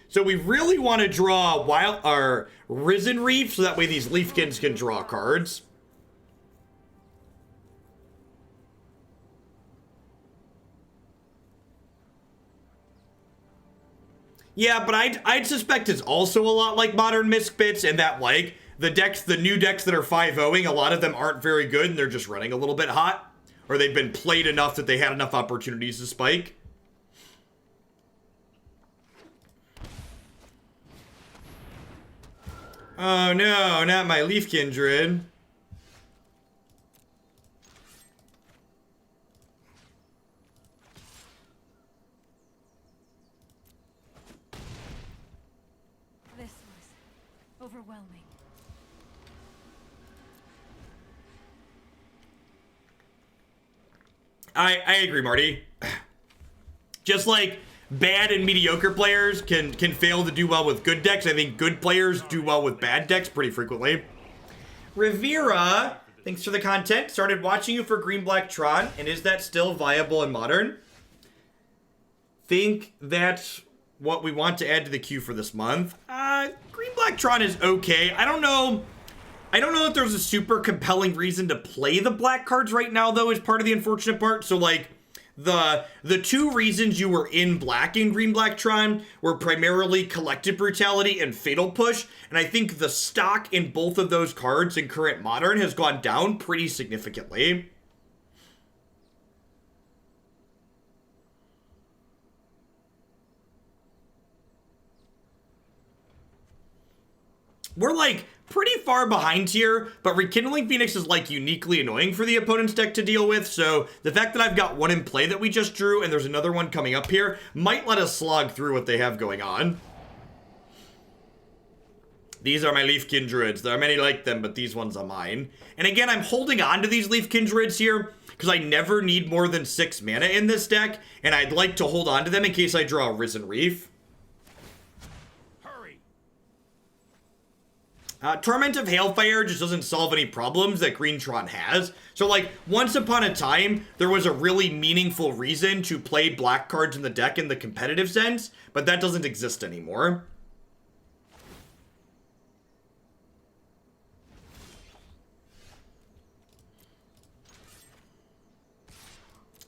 So we really want to draw our Risen Reef, so that way these Leafkins can draw cards. Yeah, but I'd suspect it's also a lot like Modern Misfits, and that, like, the new decks that are 5-0ing, a lot of them aren't very good and they're just running a little bit hot. Or they've been played enough that they had enough opportunities to spike. Oh no, not my Leafkin Druid. This was overwhelming. I agree, Marty. Just like bad and mediocre players can fail to do well with good decks, I think good players do well with bad decks pretty frequently. Rivera, thanks for the content. Started watching you for Green Black Tron, and is that still viable in Modern? Think that's what we want to add to the queue for this month. Green Black Tron is okay. I don't know if there's a super compelling reason to play the black cards right now, though, is part of the unfortunate part. So, like, the 2 reasons you were in black in Green Black Tron were primarily Collective Brutality and Fatal Push, and I think the stock in both of those cards in current Modern has gone down pretty significantly. we're like pretty far behind here, but Rekindling Phoenix is like uniquely annoying for the opponent's deck to deal with, so the fact that I've got one in play that we just drew and there's another one coming up here might let us slog through what they have going on. These are my Leafkin Druids. There are many like them, but these ones are mine. And again, I'm holding on to these Leafkin Druids here because I never need more than 6 mana in this deck, and I'd like to hold on to them in case I draw a Risen Reef. Torment of Hailfire just doesn't solve any problems that Greentron has. So, like, once upon a time, there was a really meaningful reason to play black cards in the deck in the competitive sense, but that doesn't exist anymore.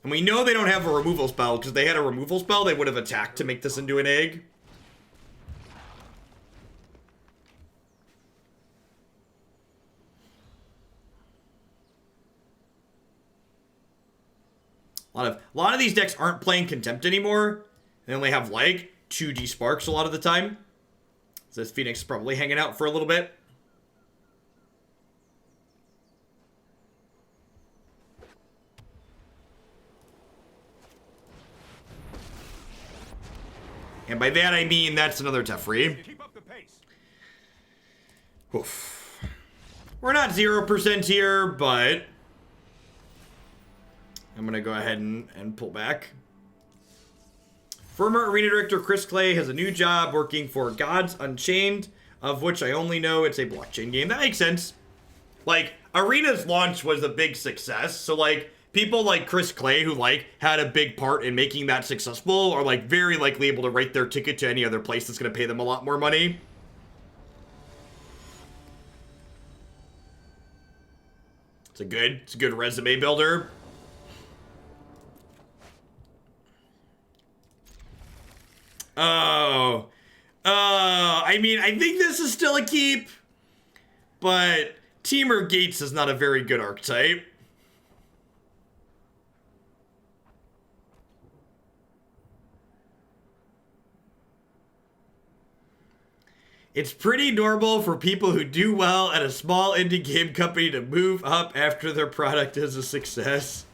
And we know they don't have a removal spell, because if they had a removal spell, they would have attacked to make this into an egg. A lot of these decks aren't playing Contempt anymore. They only have like 2 Sparks a lot of the time. So this Phoenix is probably hanging out for a little bit. And by that I mean that's another Teferi. Keep up the pace. Oof. We're not 0% here, but I'm going to go ahead and pull back. Former Arena Director Chris Clay has a new job working for Gods Unchained, of which I only know it's a blockchain game. That makes sense. Like, Arena's launch was a big success, so, like, people like Chris Clay, who, like, had a big part in making that successful, are, like, very likely able to write their ticket to any other place that's going to pay them a lot more money. It's a good resume builder. I mean, I think this is still a keep, but Temur Gates is not a very good archetype. It's pretty normal for people who do well at a small indie game company to move up after their product is a success.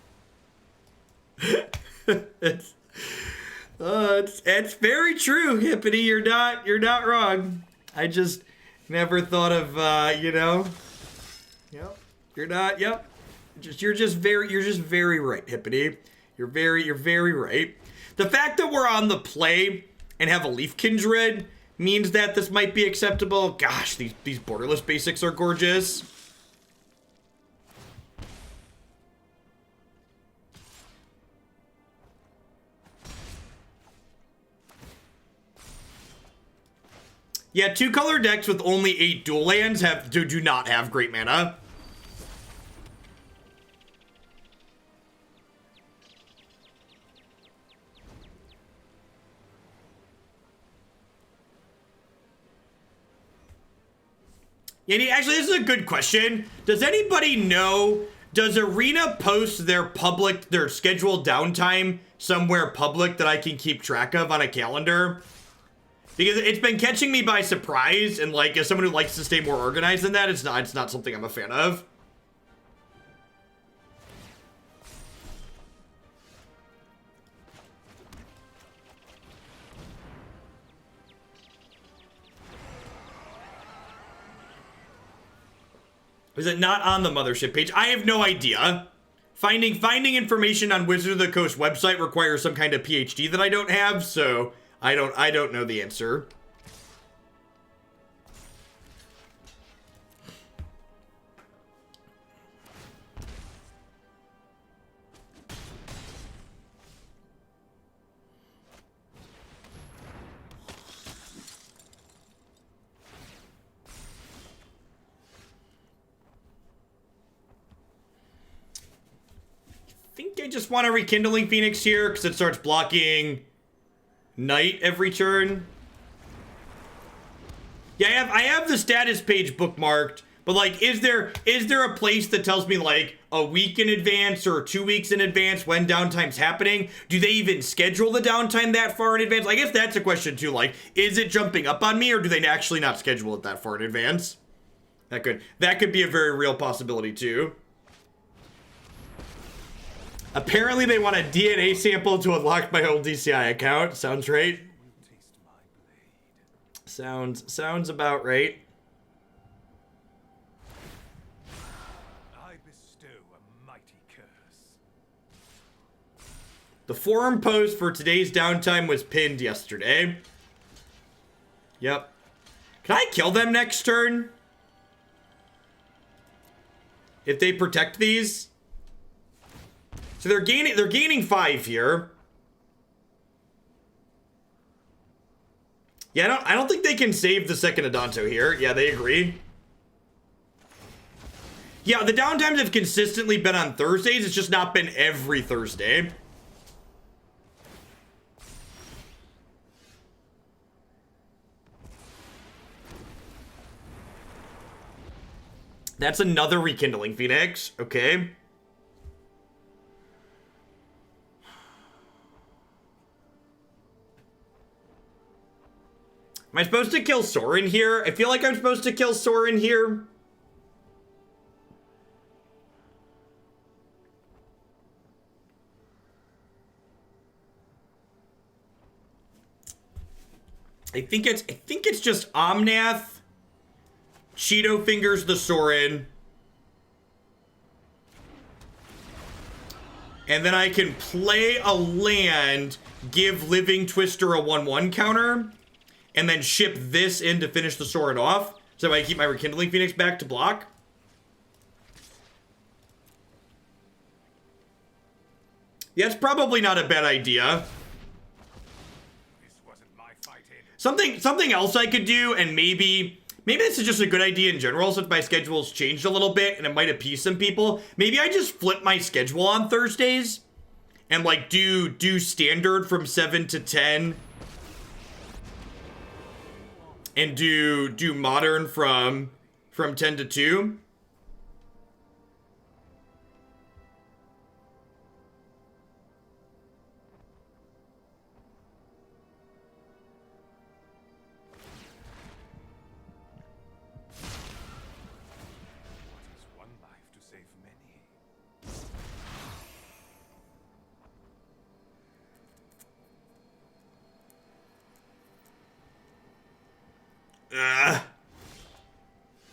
It's very true, Hippity. You're not wrong. I just never thought of you know. Yep. You're not. Yep. You're just very right, Hippity. You're very right. The fact that we're on the play and have a Leafkin Druid means that this might be acceptable. Gosh, these borderless basics are gorgeous. Yeah, 2-color decks with only 8 dual lands do not have great mana. Yeah, actually, this is a good question. Does anybody know, does Arena post their scheduled downtime somewhere public that I can keep track of on a calendar? Because it's been catching me by surprise, and like, as someone who likes to stay more organized than that, it's not something I'm a fan of. Is it not on the mothership page? I have no idea. Finding information on Wizard of the Coast website requires some kind of PhD that I don't have, so I don't know the answer. I think I just want a Rekindling Phoenix here because it starts blocking Night every turn. Yeah, I have the status page bookmarked, But like, is there a place that tells me like a week in advance or 2 weeks in advance when downtime's happening? Do they even schedule the downtime that far in advance? I guess that's a question too. Like, is it jumping up on me, or do they actually not schedule it that far in advance? That could be a very real possibility too. Apparently they want a DNA sample to unlock my old DCI account. Sounds right. Sounds about right. I bestow a mighty curse. The forum post for today's downtime was pinned yesterday. Yep. Can I kill them next turn? If they protect these? So they're gaining 5 here. Yeah, I don't think they can save the second Adanto here. Yeah, they agree. Yeah, the downtimes have consistently been on Thursdays. It's just not been every Thursday. That's another Rekindling Phoenix. Okay. Am I supposed to kill Sorin here? I feel like I'm supposed to kill Sorin here. I think it's just Omnath, Cheeto Fingers the Sorin, and then I can play a land, give Living Twister a 1/1 counter, and then ship this in to finish the Sorin off, so I keep my Rekindling Phoenix back to block. Yeah, it's probably not a bad idea. Something else I could do, and maybe this is just a good idea in general since my schedule's changed a little bit and it might appease some people. Maybe I just flip my schedule on Thursdays and like do standard from 7 to 10 and do modern from 10 to 2.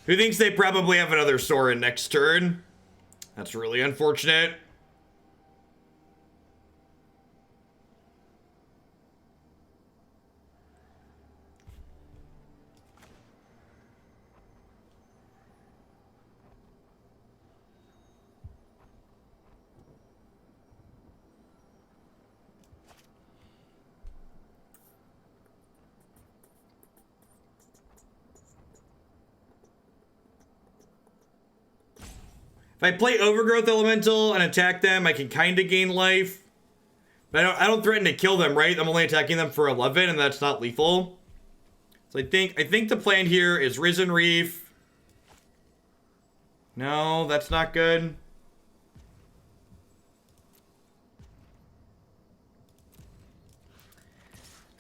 Who thinks they probably have another Sorin next turn? That's really unfortunate. If I play Overgrowth Elemental and attack them, I can kind of gain life. But I don't threaten to kill them, right? I'm only attacking them for 11, and that's not lethal. So I think the plan here is Risen Reef. No, that's not good.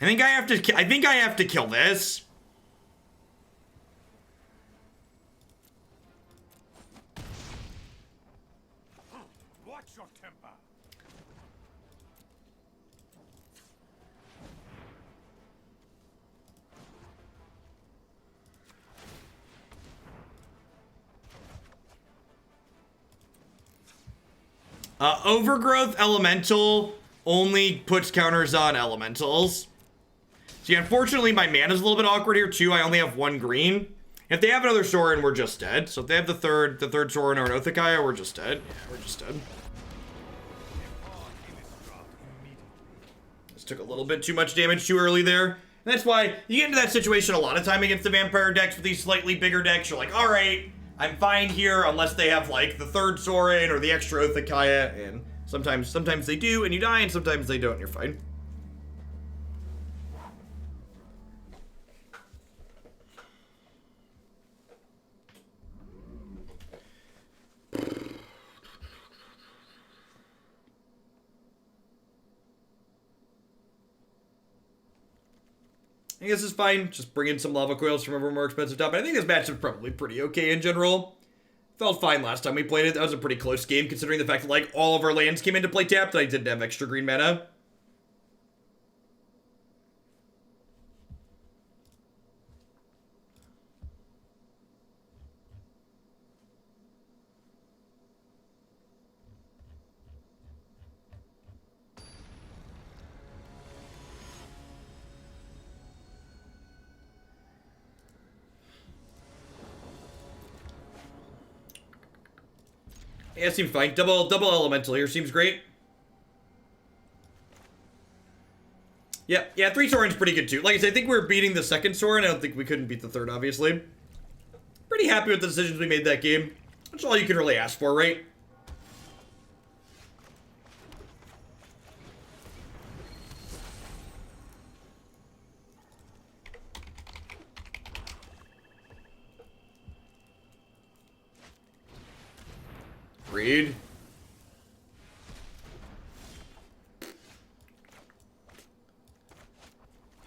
I think I have to kill this. Overgrowth Elemental only puts counters on elementals. See, unfortunately, my mana's a little bit awkward here, too. I only have 1 green. If they have another Sorin, we're just dead. So if they have the third Sorin or an Othakaya, we're just dead. Yeah, we're just dead. This took a little bit too much damage too early there. And that's why you get into that situation a lot of time against the vampire decks with these slightly bigger decks. You're like, all right, I'm fine here unless they have like the third Sorin or the extra Othakaya, and sometimes they do and you die, and sometimes they don't and you're fine. I guess it's fine. Just bring in some Lava Coils from a more expensive top. I think this match is probably pretty okay in general. Felt fine last time we played it. That was a pretty close game, considering the fact that, like, all of our lands came into play tapped and I didn't have extra green mana. Yeah, it seems fine. Double elemental here seems great. Yeah, 3 Soren's pretty good too. Like I said, I think we're beating the second Soren. I don't think we couldn't beat the third, obviously. Pretty happy with the decisions we made that game. That's all you can really ask for, right? Read.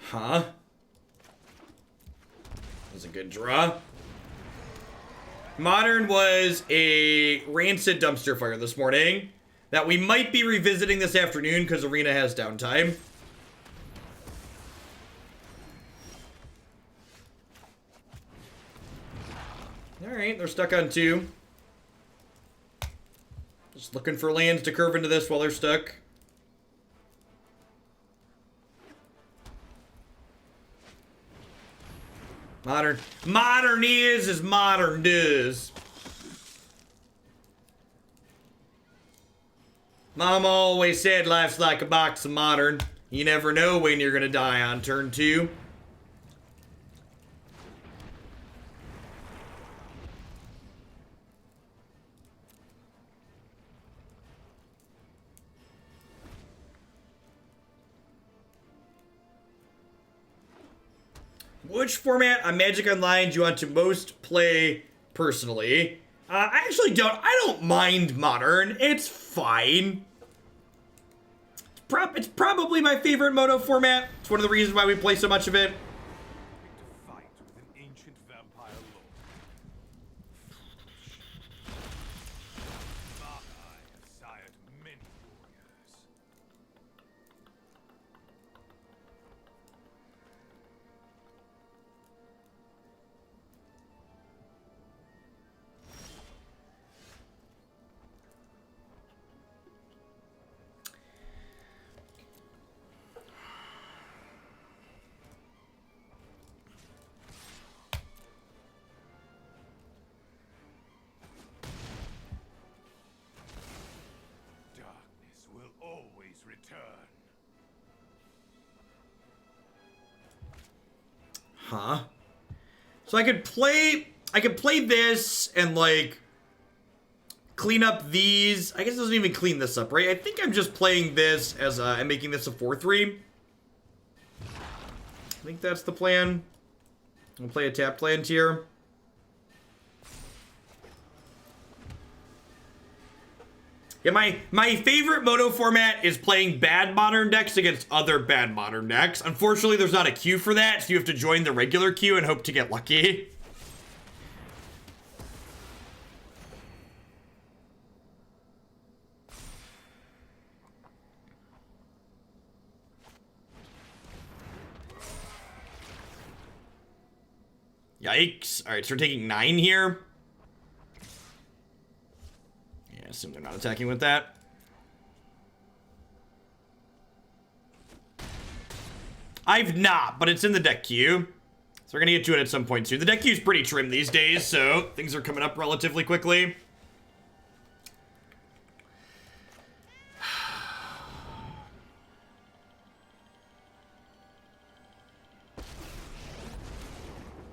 Huh? That's a good draw. Modern was a rancid dumpster fire this morning that we might be revisiting this afternoon because Arena has downtime. Alright, they're stuck on 2. Just looking for lands to curve into this while they're stuck. Modern is as modern does. Mom always said life's like a box of modern. You never know when you're gonna die on turn 2. Which format on Magic Online do you want to most play personally? I actually don't. I don't mind Modern. It's fine. It's probably my favorite Moto format. It's one of the reasons why we play so much of it. To fight with an ancient vampire lord. I have sired many warriors. Darkness will always return. Huh? So I could play this and like clean up these. I guess it doesn't even clean this up, right? I think I'm just playing this as and making this a 4/3. I think that's the plan. I'm gonna play a tapped land here. Yeah, my favorite Moto format is playing bad Modern decks against other bad Modern decks. Unfortunately, there's not a queue for that, so you have to join the regular queue and hope to get lucky. Yikes. Alright, so we're taking 9 here. Yeah, I assume they're not attacking with that. I've not, but it's in the deck queue. So we're gonna get to it at some point soon. The deck queue's pretty trim these days, so things are coming up relatively quickly.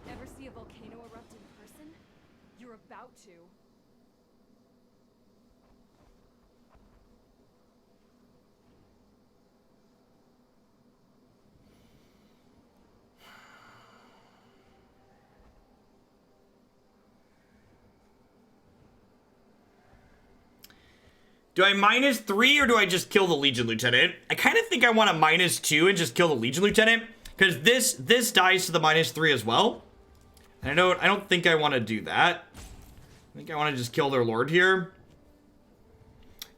Ever see a volcano erupt in person? You're about to. Do I -3 or do I just kill the Legion Lieutenant? I kind of think I want to -2 and just kill the Legion Lieutenant. Because this dies to the -3 as well. And I don't think I want to do that. I think I want to just kill their lord here.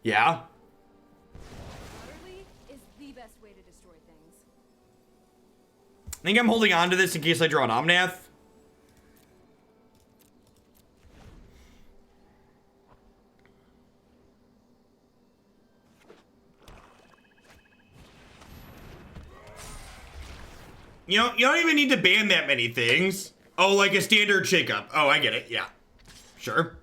Yeah. Utterly is the best way to destroy things. I think I'm holding on to this in case I draw an Omnath. You don't even need to ban that many things. Oh, like a standard shakeup. Oh, I get it. Yeah. Sure.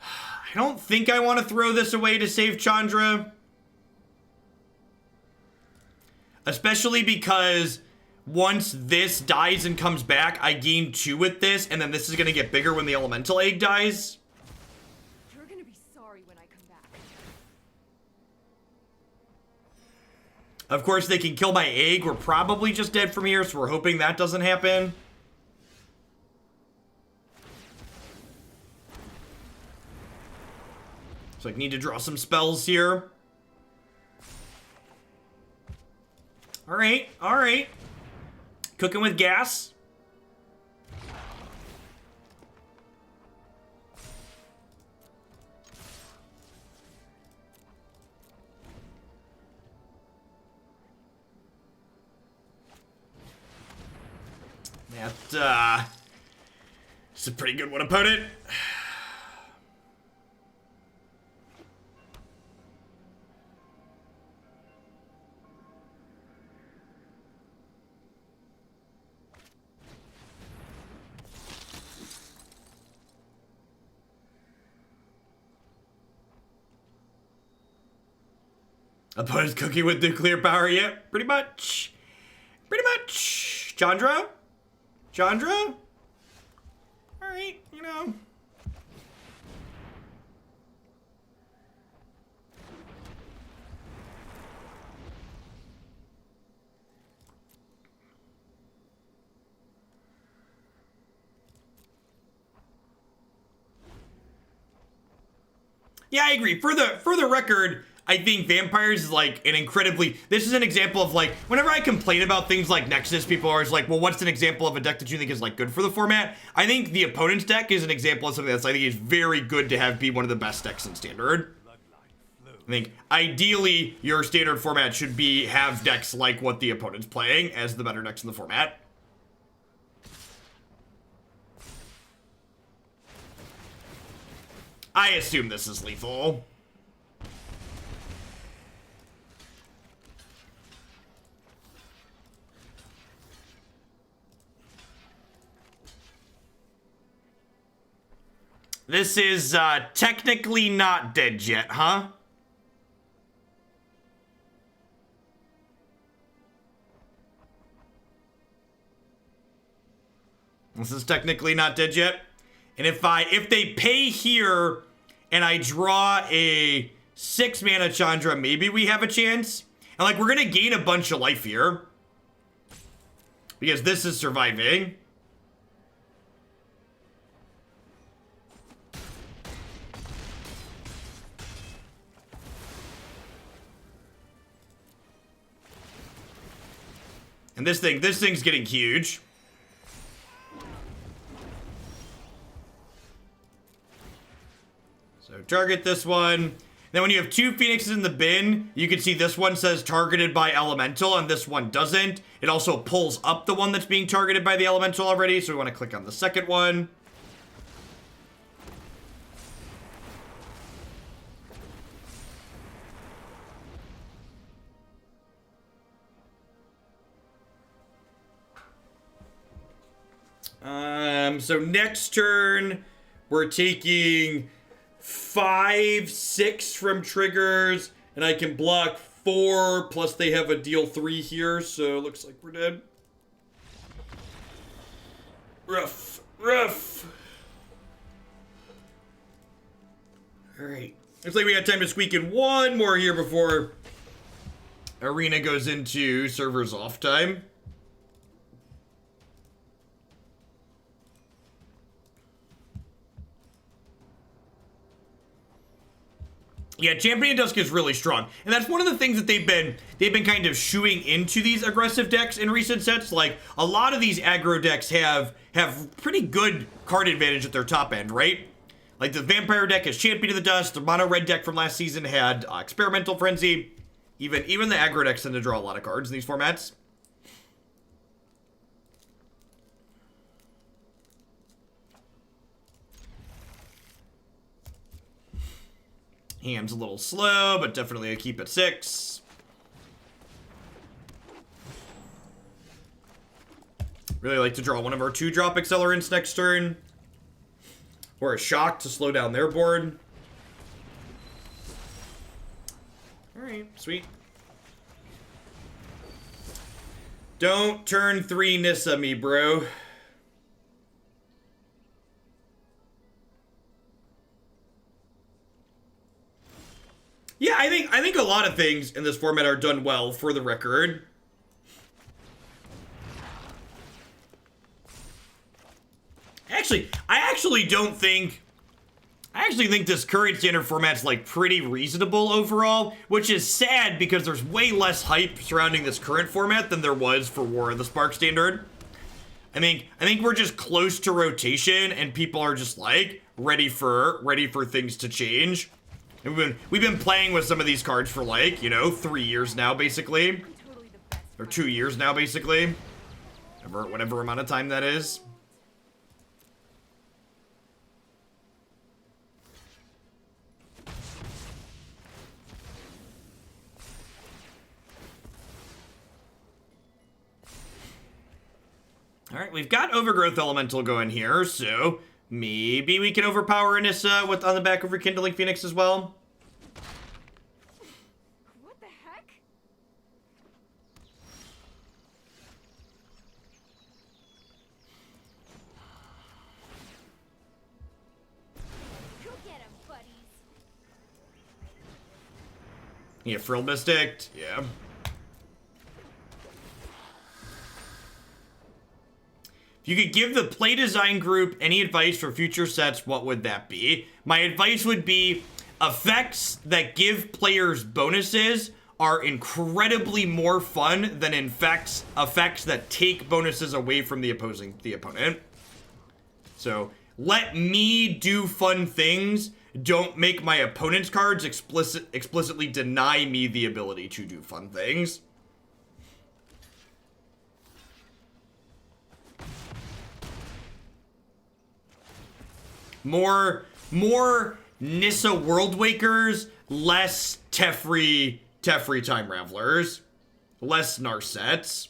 I don't think I want to throw this away to save Chandra. Especially because once this dies and comes back, I gain 2 with this, and then this is going to get bigger when the elemental egg dies. You're gonna be sorry when I come back. Of course, they can kill my egg. We're probably just dead from here, so we're hoping that doesn't happen. So I need to draw some spells here. All right, all right. Cooking with gas. That, it's a pretty good one, opponent. Opponent's cooking with nuclear power, yeah, pretty much. Pretty much. Chandra? Chandra? Alright, you know. Yeah, I agree. For the record, I think Vampires is like an incredibly... This is an example of like, whenever I complain about things like Nexus, people are always like, well, what's an example of a deck that you think is like good for the format? I think the opponent's deck is an example of something that's I think is very good to have be one of the best decks in Standard. I think ideally your Standard format should be have decks like what the opponent's playing as the better decks in the format. I assume this is lethal. This is technically not dead yet, huh? This is technically not dead yet. And if they pay here and I draw a 6-mana Chandra, maybe we have a chance. And like we're gonna gain a bunch of life here. Because this is surviving. And this thing's getting huge. So target this one. Then when you have 2 Phoenixes in the bin, you can see this one says targeted by Elemental and this one doesn't. It also pulls up the one that's being targeted by the Elemental already, so we want to click on the second one. So next turn, we're taking 5, 6 from triggers, and I can block 4, plus they have a deal 3 here, so it looks like we're dead. Rough, rough. All right. Looks like we got time to squeak in one more here before Arena goes into servers off time. Yeah, Champion Dusk is really strong, and that's one of the things that they've been kind of shooing into these aggressive decks in recent sets. Like a lot of these aggro decks have pretty good card advantage at their top end, right? Like the Vampire deck has Champion of the Dust. The mono red deck from last season had Experimental Frenzy. Even the aggro decks tend to draw a lot of cards in these formats. Ham's a little slow, but definitely a keep at 6. Really like to draw one of our 2-drop accelerants next turn. Or a shock to slow down their board. Alright, sweet. Don't turn 3 Nissa me, bro. Yeah, I think a lot of things in this format are done well, for the record. I actually think this current standard format's like pretty reasonable overall, which is sad because there's way less hype surrounding this current format than there was for War of the Spark standard. I think we're just close to rotation and people are just like ready for things to change. And we've been playing with some of these cards for like, 3 years now basically. Or 2 years now basically. Whatever amount of time that is. Alright, we've got Overgrowth Elemental going here, so maybe we can overpower Anissa on the back of Rekindling Phoenix as well. What the heck? Go get him, buddies. Yeah, Frill Mystic, yeah. If you could give the play design group any advice for future sets, what would that be? My advice would be effects that give players bonuses are incredibly more fun than effects that take bonuses away from the opponent. So let me do fun things. Don't make my opponent's cards explicitly deny me the ability to do fun things. More Nissa Worldwakers, less Teferi Time Ravelers, less Narsets.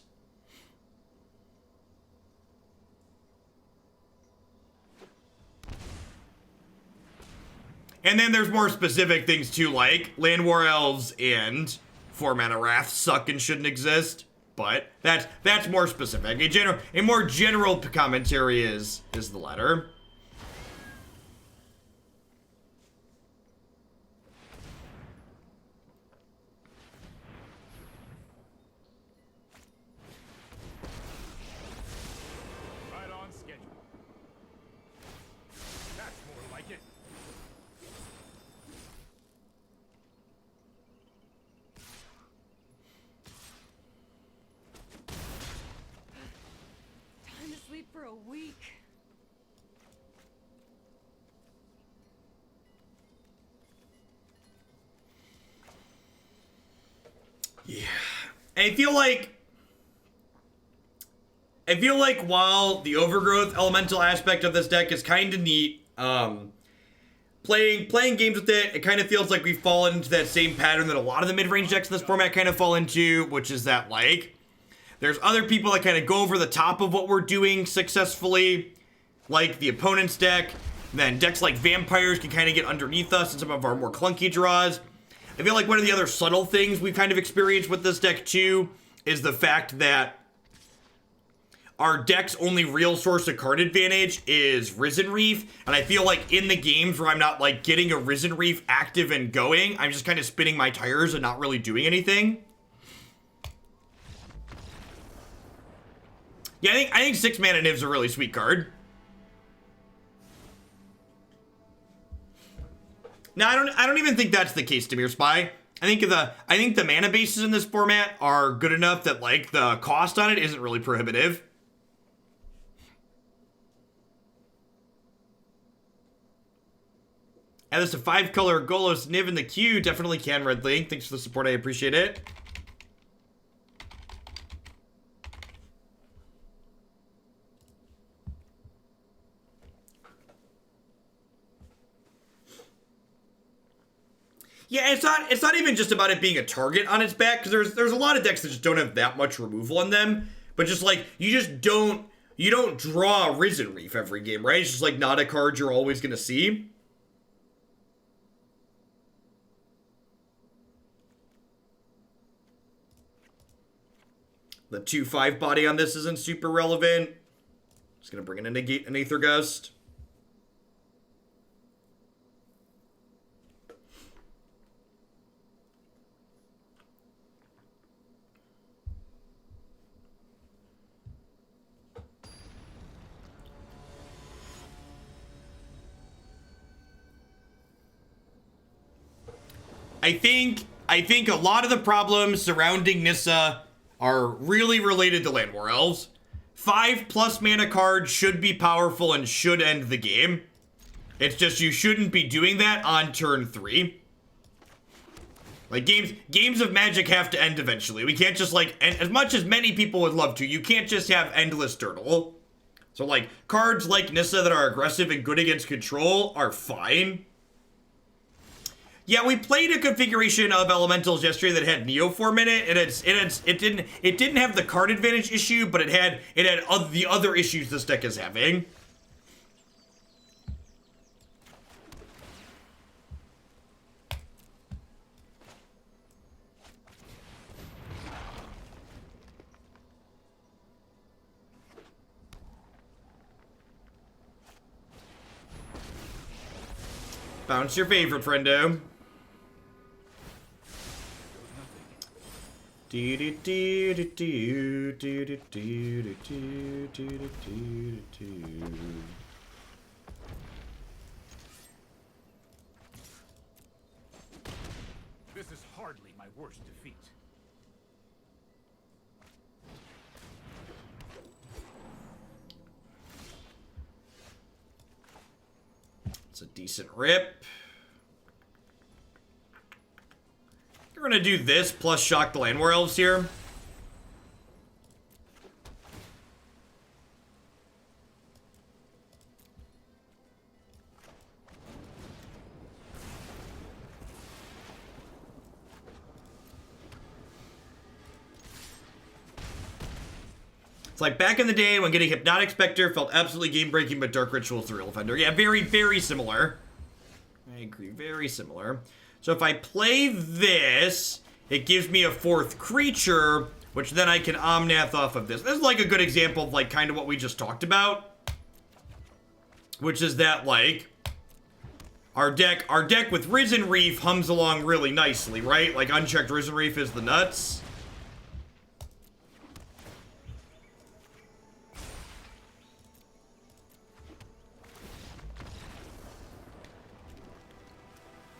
And then there's more specific things too, like Land War Elves and 4-mana Wrath suck and shouldn't exist. But that's more specific. A more general commentary is the latter. For a week. Yeah. I feel like while the Overgrowth Elemental aspect of this deck is kind of neat, playing games with it kind of feels like we've fallen into that same pattern that a lot of the mid-range decks in this format kind of fall into, which is that like there's other people that kind of go over the top of what we're doing successfully, like the opponent's deck. And then decks like Vampires can kind of get underneath us in some of our more clunky draws. I feel like one of the other subtle things we've kind of experienced with this deck too is the fact that our deck's only real source of card advantage is Risen Reef. And I feel like in the games where I'm not like getting a Risen Reef active and going, I'm just kind of spinning my tires and not really doing anything. Yeah, I think 6-mana Niv's a really sweet card. No, I don't even think that's the case, Temur Spy. I think the mana bases in this format are good enough that like the cost on it isn't really prohibitive. Add this to 5-color Golos Niv in the queue. Definitely can, Red Link. Thanks for the support. I appreciate it. Yeah, it's not even just about it being a target on its back, because there's a lot of decks that just don't have that much removal on them. But just like you don't draw a Risen Reef every game, right? It's just like not a card you're always gonna see. The 2/5 body on this isn't super relevant. Just gonna bring in a Negate and Aether Gust. I think a lot of the problems surrounding Nissa are really related to Land War Elves. 5+ mana cards should be powerful and should end the game. It's just you shouldn't be doing that on turn 3. Like games of Magic have to end eventually. We can't just like, and as much as many people would love to, you can't just have endless turtle. So like cards like Nissa that are aggressive and good against control are fine. Yeah, we played a configuration of elementals yesterday that had Neoform in it, and it didn't have the card advantage issue, but it had the other issues this deck is having. Bounce your favorite, friendo. This is hardly my worst defeat. It's a decent rip. We're gonna do this plus shock the Land War Elves here. It's like back in the day when getting Hypnotic Spectre felt absolutely game-breaking, but Dark Ritual is the real offender. Yeah, very, very similar. I agree, very similar. So if I play this, it gives me a 4th creature, which then I can Omnath off of this. This is like a good example of like kind of what we just talked about. Which is that like our deck with Risen Reef hums along really nicely, right? Like unchecked Risen Reef is the nuts.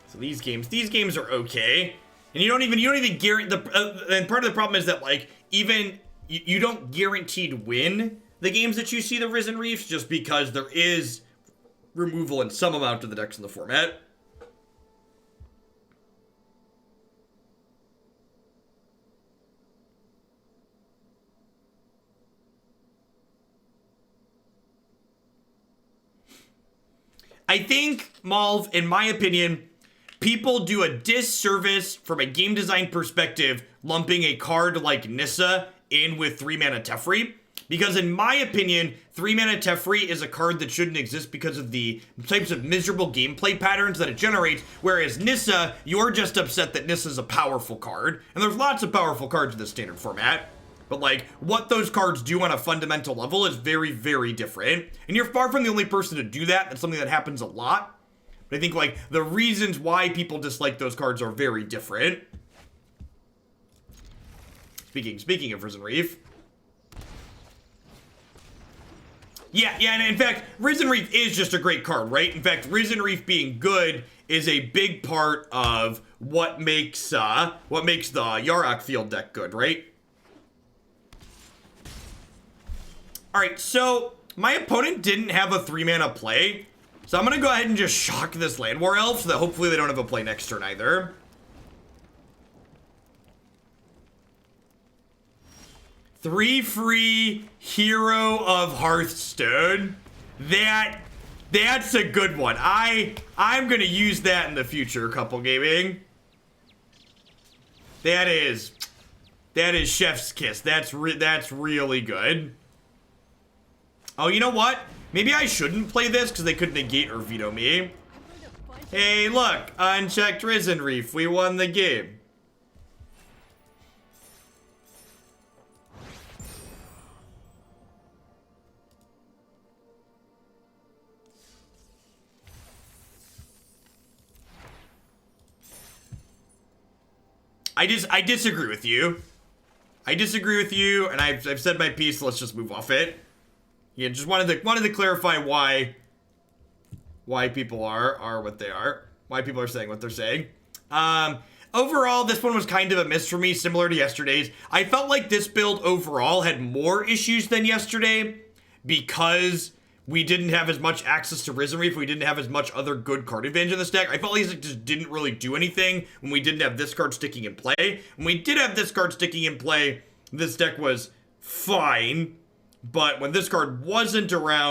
So these games are okay, and you don't even guarantee and part of the problem is that like even you don't guaranteed win the games that you see the Risen Reefs just because there is removal in some amount of the decks in the format. I think, Malv, in my opinion, people do a disservice from a game design perspective lumping a card like Nissa in with 3-mana Teferi. Because in my opinion, 3-mana Teferi is a card that shouldn't exist because of the types of miserable gameplay patterns that it generates, whereas Nissa, you're just upset that Nissa's a powerful card. And there's lots of powerful cards in the standard format. But like, what those cards do on a fundamental level is very, very different. And you're far from the only person to do that. That's something that happens a lot. But I think like, the reasons why people dislike those cards are very different. Speaking of Risen Reef. Yeah, and in fact, Risen Reef is just a great card, right? In fact, Risen Reef being good is a big part of what makes the Yarok field deck good, right? Alright, so my opponent didn't have a 3-mana play, so I'm gonna go ahead and just shock this Land War Elf so that hopefully they don't have a play next turn either. Three free Hero of Hearthstone. That's a good one. I'm gonna use that in the future, couple gaming. That is chef's kiss. That's really good. Oh, you know what? Maybe I shouldn't play this because they could negate or veto me. Hey, look, unchecked Risen Reef. We won the game. I disagree with you. I disagree with you, and I've said my piece. So let's just move off it. Yeah, just wanted to clarify why people are what they are. Why people are saying what they're saying. Overall, this one was kind of a miss for me, similar to yesterday's. I felt like this build overall had more issues than yesterday because we didn't have as much access to Risen Reef. We didn't have as much other good card advantage in this deck. I felt like it just didn't really do anything when we didn't have this card sticking in play. When we did have this card sticking in play, this deck was fine. But when this card wasn't around,